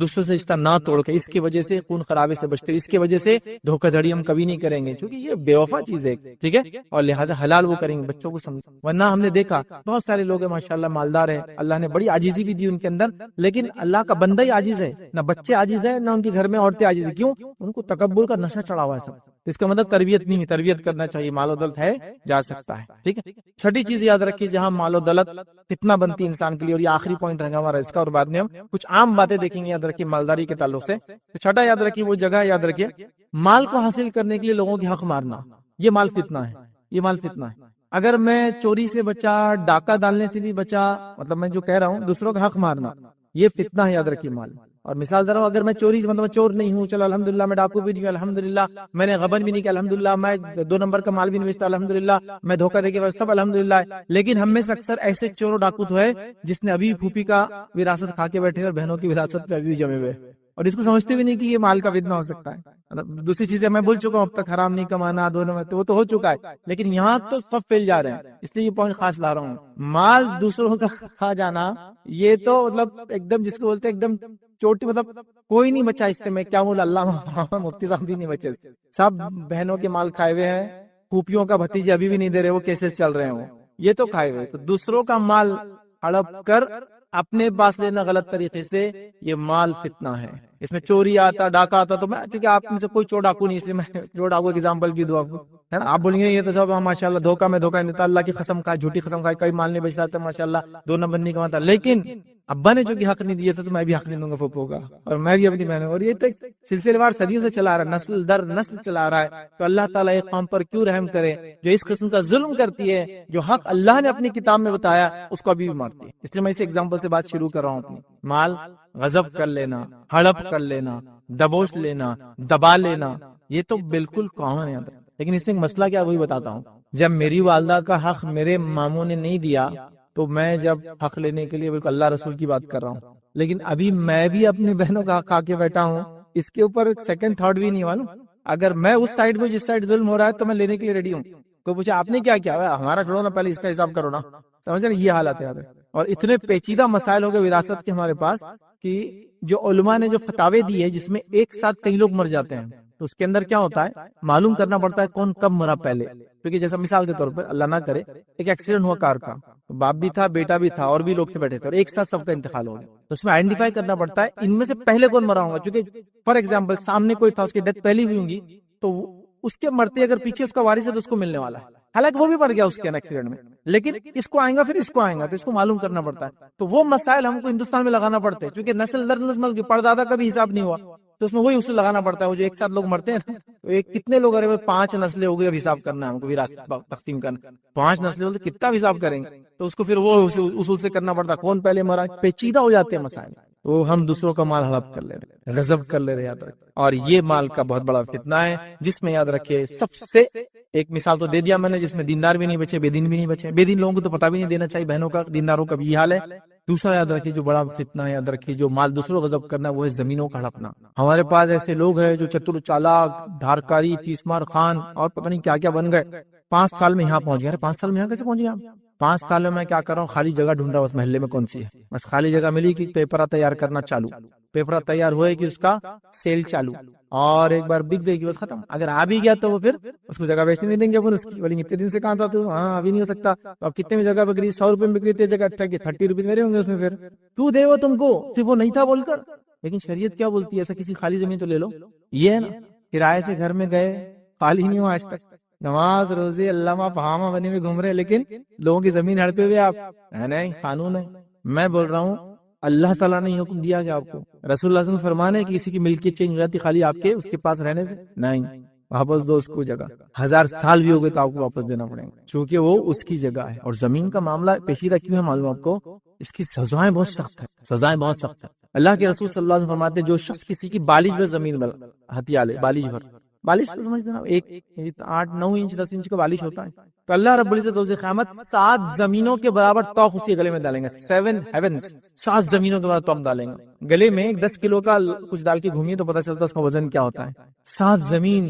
S1: دوسروں سے رشتہ نہ توڑ کے، اس کی وجہ سے خون خرابے سے بچتے، اس کی وجہ سے دھوکہ دھڑی ہم کبھی نہیں کریں گے کیونکہ یہ بے وفا چیز ہے، ٹھیک ہے. اور لہٰذا حلال وہ کریں گے، بچوں کو سمجھ. ورنہ ہم نے دیکھا بہت سارے لوگ ہیں ماشاءاللہ مالدار ہیں، اللہ نے بڑی عاجزی بھی دی ان کے اندر، لیکن اللہ کا بندہ ہی عاجز ہے، نہ بچے عاجز ہے نہ ان کے گھر میں عورتیں عاجز ہیں. کیوں؟ ان کو تکبر کا نشہ چڑھا ہوا ہے سب. اس کا مطلب تربیت نہیں ہے، تربیت کرنا چاہیے. مال و دولت ہے جا سکتا ہے، ٹھیک ہے. چھٹی چیز یاد رکھیے جہاں مال و دولت کتنا بنتی انسان کے لیے، اور یہ آخری پوائنٹ رہے گا ہمارا اس کا، اور بعد میں ہم کچھ عام باتیں دیکھیں گے یاد رکھیے مالداری کے تعلق سے. تو چھٹا یاد رکھیے وہ جگہ یاد رکھیے مال کو حاصل کرنے کے لیے لوگوں کی حق مارنا، یہ مال فتنہ ہے، یہ مال فتنہ ہے. اگر میں چوری سے بچا، ڈاکہ ڈالنے سے بھی بچا، مطلب میں جو کہہ رہا ہوں دوسروں کا حق مارنا یہ فتنہ ہے، یاد رکھیے مال. اور مثال ذرا اگر میں چوری مطلب چور نہیں ہوں، چلو الحمدللہ، میں ڈاکو بھی نہیں ہوں الحمدللہ، میں نے غبن بھی نہیں کیا الحمدللہ، میں 2 نمبر کا مال بھی نہیں بیچتا الحمدللہ، میں دھوکہ دے کے سب الحمدللہ. لیکن ہم میں سے اکثر ایسے چور و ڈاکو تو ہے جس نے ابھی پھوپھی کا وراثت کھا کے بیٹھے اور بہنوں کی وراثت پہ ابھی جمے ہوئے، اور اس کو سمجھتے بھی نہیں کہ یہ مال کا فتنہ ہو سکتا ہے. دوسری چیزیں میں بول چکا ہوں اب تک، حرام نہیں کمانا، دونوں میں وہ تو ہو چکا ہے، لیکن یہاں تو سب پھیل جا رہے ہیں. اس لیے یہ پوائنٹ خاص لا رہا ہوں. مال دوسروں کا کھا جانا یہ تو مطلب ایک دم جس کو بولتے ہیں ایک دم چوٹی، مطلب کوئی نہیں بچا اس سے. میں کیا بولا، اللہ مفتی صاحب بھی نہیں بچے، سب بہنوں کے مال کھائے ہوئے ہیں. پھوپھیوں کا بھتیجے ابھی بھی نہیں دے رہے، وہ کیسے چل رہے ہیں، یہ تو کھائے ہوئے. تو دوسروں کا مال ہڑپ کر اپنے پاس لینا غلط طریقے سے، یہ مال فتنہ ہے. اس میں چوری آتا، ڈاکہ آتا، تو میں ٹھیک ہے آپ میں سے کوئی چور ڈاکو نہیں، اس لیے میں چور ڈاکو ایگزامپل بھی دوں آپ کو، ہے نا. آپ بولیں گے یہ تو سب ماشاءاللہ دھوکہ میں دھوکہ نہیں دیتا، اللہ کی قسم کھائے، جھوٹی قسم کھائے، کوئی مال نہیں بیچ رہا تھا ماشاءاللہ، 2 نمبر نہیں کماتا. لیکن ابا نے جو کہ حق نہیں دیا تھا تو میں بھی حق نہیں دوں گا پھوپھوں کا، اور میں بھی اپنی بہنوں. اور یہ تو سلسلے وار صدیوں سے چلا رہا ہے، نسل در نسل چلا رہا ہے. تو اللہ تعالیٰ ایک قوم پر کیوں رحم کرے جو اس قسم کا ظلم کرتی ہے، جو حق اللہ نے اپنی کتاب میں بتایا اس کو ابھی بھی مارتی ہے. اس لیے میں اس ایگزامپل سے بات شروع کر رہا ہوں اپنی. مال غضب کر لینا، ہڑپ کر لینا، دبوچ لینا، دبا لینا، یہ تو بالکل کامن ہے. لیکن اس میں ایک مسئلہ کیا وہی بتاتا ہوں. جب میری والدہ کا حق میرے ماموں نے نہیں دیا تو میں جب حق لینے کے لیے بالکل اللہ رسول کی بات کر رہا ہوں، لیکن ابھی میں بھی اپنی بہنوں کا حق کھا کے بیٹھا ہوں، اس کے اوپر سیکنڈ تھاٹ بھی نہیں معلوم. اگر میں اس سائڈ میں جس سائڈ ظلم ہو رہا ہے تو میں لینے کے لیے ریڈی ہوں. کوئی پوچھا آپ نے کیا کیا، ہمارا چھوڑو نا، پہلے اس کا حساب کرو نا. سمجھ رہے، یہ حالت ہے. اور اتنے پیچیدہ مسائل ہو گئے وراثت کے ہمارے پاس کہ جو علماء نے جو فتاوے دی ہے جس میں ایک ساتھ کئی لوگ مر جاتے ہیں، تو اس کے اندر کیا ہوتا ہے، معلوم کرنا پڑتا ہے کون کب مرا پہلے. کیونکہ جیسا مثال کے طور پر اللہ نہ کرے ایک ایکسیڈنٹ ہوا کار کا، باپ بھی تھا، بیٹا بھی تھا، اور بھی لوگ تھے بیٹھے تھے، اور ایک ساتھ سب کا انتقال ہو گیا. تو اس میں آئیڈینٹیفائی کرنا پڑتا ہے ان میں سے پہلے کون مرا ہوگا. چونکہ فار ایگزامپل سامنے کوئی تھا، اس کی ڈیتھ پہلی ہوئی ہوگی، تو اس کے مرتے اگر پیچھے اس کا وارث ہے تو اس کو ملنے والا ہے. حالانکہ وہ بھی مر گیا اس کے ایکسیڈنٹ میں، لیکن اس کو آئیں گا پھر اس کو آئیں گا، تو اس کو معلوم کرنا پڑتا ہے. تو وہ مسائل ہم کو ہندوستان میں لگانا پڑتے ہیں، چونکہ نسل در نسل پردادا کا بھی حساب نہیں ہوا. تو اس میں وہی اصول لگانا پڑتا ہے. وہ جو ایک ساتھ لوگ مرتے ہیں نا، تو ایک کتنے لوگ ارے 5 نسلیں ہو گئی، اب حساب کرنا ہے ہم کو وراثت تقسیم کرنا. 5 نسلیں ہوتے کتنا حساب کریں گے؟ تو اس کو پھر وہ اصول سے کرنا پڑتا ہے، کون پہلے مرا. پیچیدہ ہو جاتے ہیں مسائل. تو ہم دوسروں کا مال ہڑپ کر لے رہے، غصب کر لے رہے، یاد رکھیں. اور یہ مال کا بہت بڑا فتنہ ہے، جس میں یاد رکھے سب سے ایک مثال تو دے دیا میں نے، جس میں دیندار بھی نہیں بچے، بے دین بھی نہیں بچے. بے دین لوگوں کو تو پتہ بھی نہیں دینا چاہیے بہنوں کا، دینداروں کا بھی یہ حال ہے. دوسرا یاد رکھیے جو بڑا فتنہ ہے، یاد رکھیے جو مال دوسروں غصب کرنا، وہ ہے زمینوں کا ہڑپنا. ہمارے پاس ایسے لوگ ہیں جو چتر چالاک، دھارکاری، تیسمار خان اور پتہ نہیں کیا کیا بن گئے. 5 سال میں یہاں پہنچ گئے. ارے 5 سال میں یہاں کیسے پہنچ گئے آپ؟ 5 سالوں میں کیا کر رہا ہوں؟ خالی جگہ ڈھونڈ رہا ہوں. اس محلے میں کون سی ہے؟ بس خالی جگہ ملی کہ پیپرہ تیار کرنا چالو. پیپرہ تیار ہوئے کہ اس کا سیل چالو، اور ایک بار بک گئی کہ بس ختم. اگر آ بھی گیا تو وہ پھر اس کو جگہ بیچنے نہیں دیں گے اپن اس کی. بولیں گے اتنے دن سے کہاں تھا تو؟ ہاں ابھی نہیں ہو سکتا. تو اب کتنے میں جگہ بک رہی؟ 100 روپے میں بک رہی تھی جگہ. اچھا کہ 30 روپیز میرے ہوں گے اس میں. پھر کیوں دے وہ تم کو؟ صرف وہ نہیں تھا بول کر. لیکن شریعت کیا بولتی ہے؟ ایسا کسی خالی زمین تو لے لو. یہ ہے نا، کرائے سے گھر میں گئے، خالی نہیں ہو آج تک. نماز روزے علامہ فہامہ بنے ہوئے گھوم رہے، لیکن لوگوں کی زمین ہڑپے ہوئے آپ. نہیں، قانون ہے. میں بول رہا ہوں اللہ تعالیٰ نے حکم دیا کہ آپ کو، رسول اللہ صلی اللہ علیہ وسلم فرمانے ہے کہ کسی کی ملکیت چینج ہو جاتی خالی آپ کے اس کے پاس رہنے سے نہیں، واپس دو اس کو جگہ. 1000 سال بھی ہو گئے تو آپ کو واپس دینا پڑے گا، چونکہ وہ اس کی جگہ ہے. اور زمین کا معاملہ پیچیدہ کیوں ہے معلوم آپ کو؟ اس کی سزائیں بہت سخت ہے. سزائیں بہت سخت ہے. اللہ کے رسول صلی اللہ علیہ وسلم فرماتے ہیں جو شخص کسی کی بالش میں زمین پر ہتھیا لے، بالش بھر، بالش تو سمجھتے ہیں نا، 8-9 انچ 10 انچ کا بالش ہوتا ہے، تو اللہ رب العزت روز قیامت 7 زمینوں کے برابر توق اس کے گلے میں ڈالیں گے. 7 ہیونز، 7 زمینوں کے برابر توق ڈالیں گے گلے میں. 10 کلو کا کچھ ڈال کے گھومیے تو پتہ چلتا ہے اس کا وزن کیا ہوتا ہے. 7 زمین،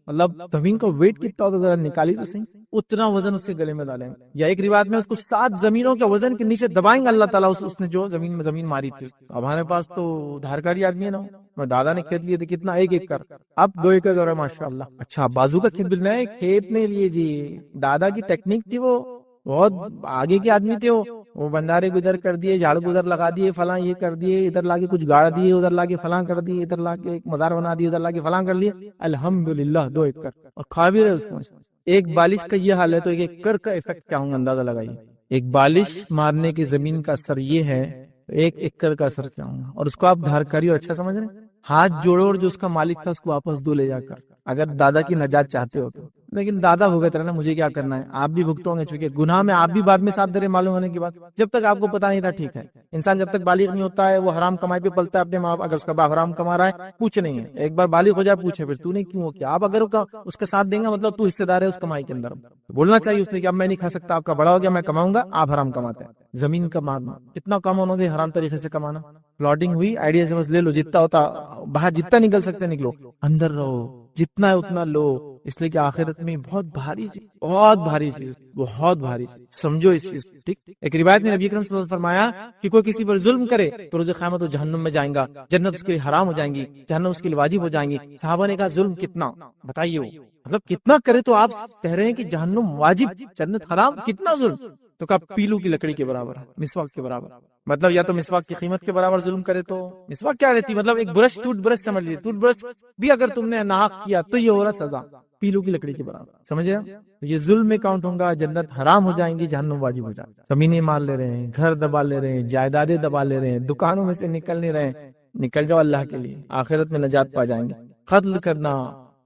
S1: مطلب زمین کا ویٹ کتنا ہوتا ہے ذرا نکالی تو صحیح. اتنا وزن اس کے گلے میں ڈالیں گے. یا ایک روایت میں اس کو 7 زمینوں کے وزن کے نیچے دبائیں گے اللہ تعالیٰ، اس نے جو زمین ماری تھی. اب ہمارے پاس تو دھارکاری آدمی ہے نا، میں دادا نے کھیت لیے تھے کتنا، 1 ایکڑ. اب 2 ایکڑ ہو رہا ہے ماشاء اللہ. اچھا بازو کا کھیت ملنا ہے، کھیت نہیں لیے جی. دادا کی ٹیکنیک تھی، وہ بہت آگے کے آدمی تھے. وہ بندارے کو ادھر کر دیے، جھاڑ کو ادھر لگا دیے، فلاں یہ کر دیے، ادھر لا کے کچھ گاڑ دیے، ادھر لا کے فلاں کر دیے، ادھر لا کے ایک مزار بنا دیے، ادھر لا کے فلاں کر لیے. الحمدللہ 2 ایکڑ اور کھا بھی رہے اس کو. ایک بالش کا یہ حال ہے تو 1 ایکڑ کا افیکٹ کیا ہوگا اندازہ لگائیے. ایک بالش مارنے کی زمین کا اثر یہ ہے، 1 ایکڑ کا اثر کیا ہوگا. اور اس کو آپ دھارکاری اور اچھا سمجھ رہے ہیں. ہاتھ جوڑو اور جو اس کا مالک تھا اس کو واپس دو لے جا کر، اگر دادا کی نجات چاہتے ہو تو. لیکن دادا بھگت رہے نا، مجھے کیا کرنا ہے. آپ بھی بھگتو گے، چونکہ گناہ میں آپ بھی بعد میں ساتھ دے رہے معلوم ہونے کے بعد. جب تک آپ کو پتا نہیں تھا ٹھیک ہے. انسان جب تک بالغ نہیں ہوتا ہے وہ حرام کمائی پہ پلتا ہے اپنے ماں باپ. اگر اس کا باپ حرام کما رہا ہے پوچھ نہیں ہے، ایک بار بالغ ہو جائے پوچھے پھر تو نے کیوں کیا. آپ اگر اس کا ساتھ دیں گا مطلب تو حصے دار ہے اس کمائی کے اندر. بولنا چاہیے اس نے کہ اب میں نہیں کھا سکتا، آپ کا بڑا ہو گیا میں کماؤں گا، آپ حرام کماتے ہیں. زمین کا مارنا کتنا کام انہوں نے حرام طریقے سے کمانا. پلاٹنگ ہوئی، آئیڈیا سے بس لے لو، جتنا ہوتا باہر جتنا نکل سکتے نکلو، اندر رہو جتنا ہے اتنا لو. اس لیے کہ آخرت میں بہت بھاری چیز، بہت بھاری چیز، بہت بھاری چیز. سمجھو اس چیز ٹھیک. ایک روایت میں نبی اکرم صلی اللہ علیہ وسلم فرمایا کہ کوئی کسی پر ظلم کرے تو روز قیامت وہ جہنم میں جائیں گا، جنت اس کے لیے حرام ہو جائیں گی، جہنم اس کے لیے واجب ہو جائیں گی. صحابہ نے کہا ظلم کتنا بتائیے. وہ مطلب کتنا کرے تو آپ کہہ رہے ہیں کہ جہنم واجب جنت حرام، کتنا ظلم. تو کہا پیلو کی لکڑی کے برابر، مسواک کے برابر. مطلب یا تو مسواک کی قیمت کے برابر ظلم کرے تو مسواک کیا رہتی، مطلب ایک برش، ٹوتھ برش سمجھ لیجیے. ٹوتھ برش بھی اگر تم نے ناحق کیا تو یہ ہو رہا سزا پیلو کی لکڑی کے برابر. سمجھ رہے؟ یہ ظلم میں کاؤنٹ ہوگا، جنت حرام ہو جائیں گی، جہنم واجب ہو جائے. زمینیں مار لے رہے ہیں، گھر دبا لے رہے ہیں، جائیدادیں دبا لے رہے ہیں، دکانوں میں سے نکل نہیں رہے ہیں. نکل جاؤ اللہ کے لیے، آخرت میں نجات پا جائیں گے. قتل کرنا،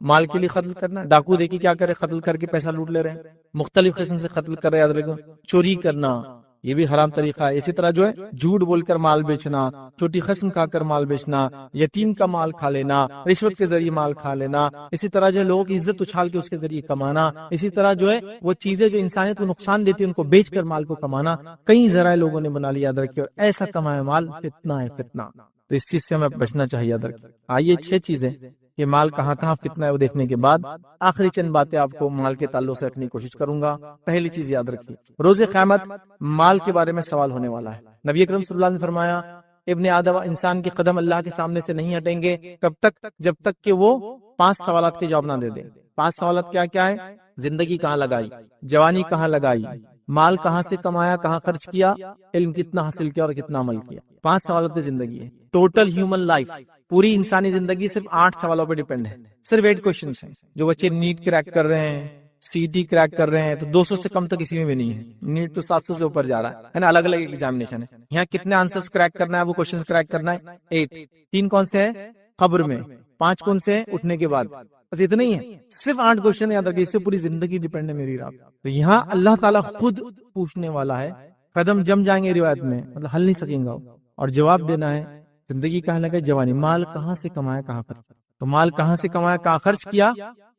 S1: مال کے لیے قتل کرنا. ڈاکو دیکھیے کیا کرے، قتل کر کے پیسہ لوٹ لے رہے ہیں. مختلف قسم سے قتل کر رہے ہیں. یاد رکھو چوری کرنا یہ بھی حرام طریقہ ہے. اسی طرح جو ہے جھوٹ بول کر مال بیچنا، چھوٹی قسم کھا کر مال بیچنا، یتیم کا مال کھا لینا، رشوت کے ذریعے مال کھا لینا. اسی طرح جو ہے لوگوں کی عزت اچھال کے اس کے ذریعے کمانا. اسی طرح جو ہے وہ چیزیں جو انسانیت کو نقصان دیتی ہیں ان کو بیچ کر مال کو کمانا. کئی ذرائع لوگوں نے بنا لیا. یاد رکھیے ایسا کمایا مال فتنہ ہے، فتنہ. تو اس چیز سے ہمیں بچنا چاہیے. یاد رکھیے. آئیے 6 چیزیں کہ مال کہاں کہاں فتنہ ہے وہ دیکھنے کے بعد آخری چند باتیں آپ کو مال کے تعلق سے رکھنے کی کوشش کروں گا. پہلی چیز یاد رکھیے، روز قیامت مال کے بارے میں سوال ہونے والا ہے. نبی اکرم صلی اللہ علیہ وسلم نے فرمایا ابن آدم، انسان کے قدم اللہ کے سامنے سے نہیں ہٹیں گے. کب تک؟ جب تک کہ وہ 5 سوالات کے جواب نہ دے دے. 5 سوالات کیا کیا ہے؟ زندگی کہاں لگائی، جوانی کہاں لگائی، مال کہاں سے کمایا، کہاں خرچ کیا، علم کتنا حاصل کیا اور کتنا عمل کیا. 5 سوالات کی زندگی ہے. ٹوٹل ہیومن لائف، پوری انسانی زندگی صرف 8 سوالوں پہ ڈیپینڈ ہے. صرف 8 کوشچنز ہیں. جو بچے نیٹ کریک کر رہے ہیں، سی ٹی کریک کر رہے ہیں تو 200 سے کم تو کسی میں بھی نہیں ہے. نیٹ تو 700 سے اوپر جا رہا ہے نا. الگ الگ ایگزامینیشن ہے. یہاں کتنے آنسرز کریک کرنا ہے، وہ کوشچنز کریک کرنا ہے 8. 3 کون سے ہیں؟ قبر میں، 5 کون سے اٹھنے کے بعد، بس اتنا ہی ہے. صرف 8 کوشچن یاد رکھیے، اس سے پوری زندگی ڈیپینڈ ہے میری رات. تو یہاں اللہ تعالیٰ خود پوچھنے والا ہے، قدم جم جائیں گے روایت میں، مطلب ہل نہیں سکیں گا، اور جواب دینا ہے. زندگی کہاں لگا؟ جوانی. مال کہاں سے کمایا، کہاں خرچ کیا؟ تو مال کہاں سے کمایا، کہاں خرچ کیا؟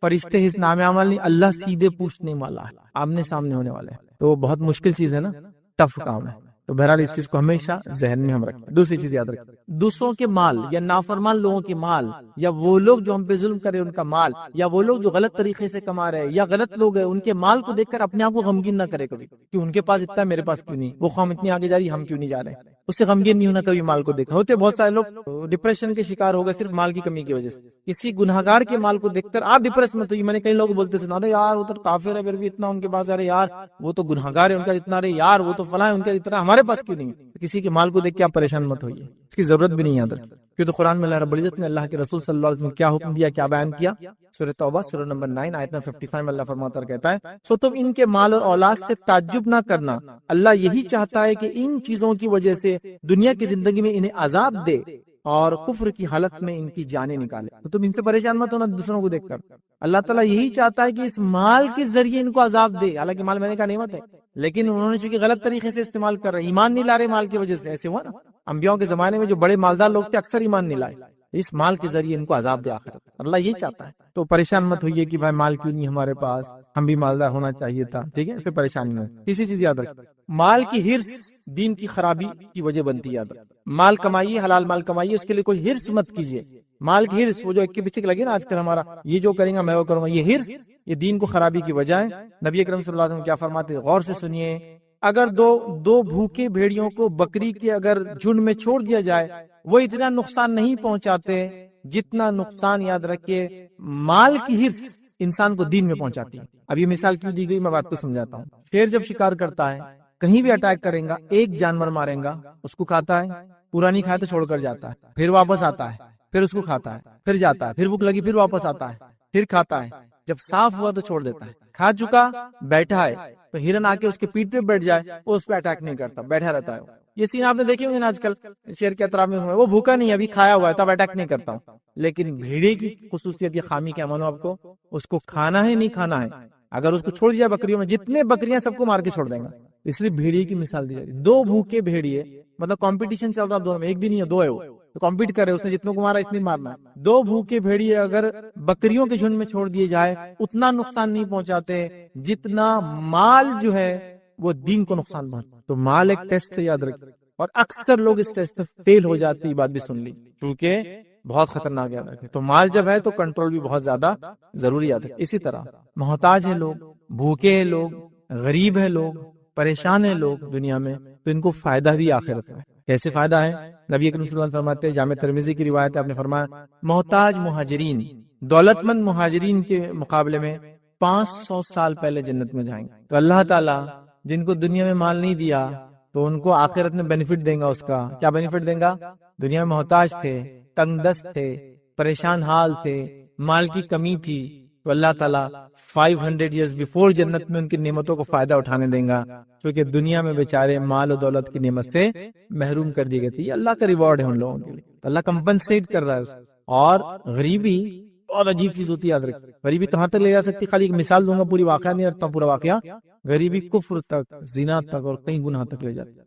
S1: فرشتے اس نام عمل نہیں، اللہ سیدھے پوچھنے والا ہے، آمنے سامنے ہونے والا ہے. تو بہت مشکل چیز ہے نا، ٹف کام ہے. تو بہرحال اس چیز کو ہمیشہ ذہن میں ہم رکھیں. دوسری چیز یاد رکھیں، دوسروں کے مال یا نافرمان لوگوں کے مال، یا وہ لوگ جو ہم پہ ظلم کرے ان کا مال، یا وہ لوگ جو غلط طریقے سے کما رہے ہیں یا غلط لوگ ہیں، ان کے مال کو دیکھ کر اپنے آپ کو غمگین نہ کرے کبھی کہ ان کے پاس اتنا ہے میرے پاس کیوں نہیں، وہ قوم اتنی آگے جا رہی ہم کیوں نہیں جا رہے. اس سے غمگین نہیں ہونا کبھی مال کو دیکھا. ہوتے بہت سارے لوگ ڈپریشن کے شکار ہو گئے صرف مال کی کمی کی وجہ سے. کسی گناہگار کے مال کو دیکھ کر آپ ڈپریس مت ہوئیے. میں نے کئی لوگ بولتے سنا، ارے یار وہ تو کافر ہے پھر بھی اتنا ان کے پاس، ارے یار وہ تو گناہگار ہے ان کا اتنا، ارے یار وہ تو فلاں ہے ان کا اتنا، ہمارے پاس کیوں نہیں. کسی کے مال کو دیکھ کے آپ پریشان مت ہوئیے، اس کی ضرورت بھی نہیں یاد رکھیں. کیوں تو قرآن میں اللہ رب العزت نے اللہ کے رسول صلی اللہ علیہ وسلم کیا حکم دیا، کیا بیان کیا. سورہ توبہ سورہ نمبر 9 آیت نمبر 55 میں اللہ فرماتا کہتا ہے، سو تم ان کے مال اور اولاد سے تعجب نہ کرنا، اللہ یہی چاہتا ہے کہ ان چیزوں کی وجہ سے دنیا کی زندگی میں انہیں عذاب دے اور کفر کی حالت میں ان کی جانیں نکالے. تو تم ان سے پریشان مت ہونا دوسروں کو دیکھ کر. اللہ تعالیٰ یہی چاہتا ہے کہ اس مال کے ذریعے ان کو عذاب دے. حالانکہ مال میں نے کہا نعمت ہے، لیکن انہوں نے چونکہ غلط طریقے سے استعمال کر رہے، ایمان نہیں لا رہے مال کی وجہ سے. ایسے ہوا نا، انبیاء کے زمانے میں جو بڑے مالدار لوگ تھے اکثر ایمان نہیں لائے. اس مال کے ذریعے ان کو عذاب دے آخرت. اللہ یہی چاہتا ہے. تو پریشان مت ہوئیے کہ بھائی مال کیوں نہیں ہمارے پاس، ہم بھی مالدار ہونا چاہیے تھا. ٹھیک ہے، اس سے پریشانی نہیں. تیسری چیز یاد رکھیں، مال کی ہرس دین کی خرابی کی وجہ بنتی ہے. یاد رکھیں، مال کمائیے، حلال مال کمائیے، اس کے لیے کوئی ہرس مت کیجیے. مال کی ہرس، وہ جو ایک کے پیچھے لگے نا آج کل ہمارا، یہ جو کریں گا میں وہ کروں گا، یہ ہرس یہ دین کو خرابی کی وجہ ہے. نبی اکرم صلی اللہ علیہ وسلم کیا فرماتے ہیں، غور سے سنیے. اگر دو بھوکے بھیڑیوں کو بکری کے اگر جھنڈ میں چھوڑ دیا جائے، وہ اتنا نقصان نہیں پہنچاتے جتنا نقصان، یاد رکھیے، مال کی ہرس انسان کو دین میں پہنچاتی ہے. اب یہ مثال کیوں دی گئی میں بات کو سمجھاتا ہوں. شیر جب شکار کرتا ہے، کہیں بھی اٹیک کریں گا، ایک جانور ماریں گا، اس کو کھاتا ہے، پورا نہیں کھایا تو چھوڑ کر جاتا ہے، پھر واپس آتا ہے، پھر اس کو کھاتا ہے، پھر جاتا ہے، پھر بھوک لگی پھر واپس آتا ہے، پھر کھاتا ہے، جب صاف ہوا تو چھوڑ دیتا ہے. کھا چکا بیٹھا ہے تو ہرن آ کے اس کے پیٹ پہ بیٹھ جائے، وہ اس پہ اٹیک نہیں کرتا، بیٹھا رہتا ہے. یہ سین آپ نے دیکھے ہوں گے آج کل شیر کے اطراف میں، وہ بھوکا نہیں، ابھی کھایا ہوا ہے تب اٹیک نہیں کرتا ہوں. لیکن بھیڑے کی خصوصیت یا خامی کیا مانو آپ کو، اس کو کھانا ہے نہیں کھانا ہے. اگر اس کو چھوڑ دیا بکریوں میں، جتنے بکریاں سب کو مار کے چھوڑ دیں گا. اس لیے بھیڑیے کی مثال دی جا رہی ہے. 2 بھوکے بھیڑیے، مطلب کمپٹیشن چل رہا دونوں میں، ایک بھی نہیں ہے 2 ہے، وہ تو کمپیٹ کر رہے، اس نے جتنے کو مارا اس نے مارنا ہے. 2 بھوکے بھیڑیے اگر بکریوں کے جھنڈ میں چھوڑ دیے جائے، اتنا نقصان نہیں پہنچاتے جتنا مال جو ہے وہ دین کو نقصان پہنچاتا. تو مال ایک ٹیسٹ سے یاد رکھیں، اور اکثر لوگ اس ٹیسٹ میں فیل ہو جاتے. یہ بات بھی سن لی، کیونکہ بہت خطرناک یاد رکھیں. تو مال جب ہے تو کنٹرول بھی بہت زیادہ ضروری یاد رکھیں. اسی طرح محتاج ہے لوگ، بھوکے ہیں لوگ، غریب ہے لوگ، پریشان ہیں لوگ دنیا میں، تو ان کو فائدہ بھی آخرت میں. کیسے فائدہ ہے؟ نبی اکرم صلی اللہ علیہ وسلم فرماتے ہیں، جامع ترمذی کی روایت ہے، آپ نے فرمایا محتاج مہاجرین دولت مند مہاجرین کے مقابلے میں 500 سال پہلے جنت میں جائیں گے. تو اللہ تعالیٰ جن کو دنیا میں مال نہیں دیا تو ان کو آخرت میں بینیفٹ دیں گا. اس کا کیا بینیفٹ دیں گا؟ دنیا میں محتاج تھے، تنگ دست تھے، پریشان حال تھے، مال کی کمی تھی، تو اللہ تعالیٰ 500 ایئرز بیفور جنت میں ان کی نعمتوں کو فائدہ اٹھانے دیں گا، کیونکہ دنیا میں بیچارے مال و دولت کی نعمت سے محروم کر دی گئی تھی. یہ اللہ کا ریوارڈ ہے ان لوگوں کے لیے، اللہ کمپنسیٹ کر رہا ہے. اور غریبی بہت عجیب چیز ہوتی ہے، یاد رکھ. غریبی کہاں تک لے جا سکتی؟ خالی ایک مثال دوں گا، پوری واقعہ نہیں رکھتا پورا واقعہ. غریبی کفر تک، زنا تک اور کئی گناہ تک لے جاتی ہے.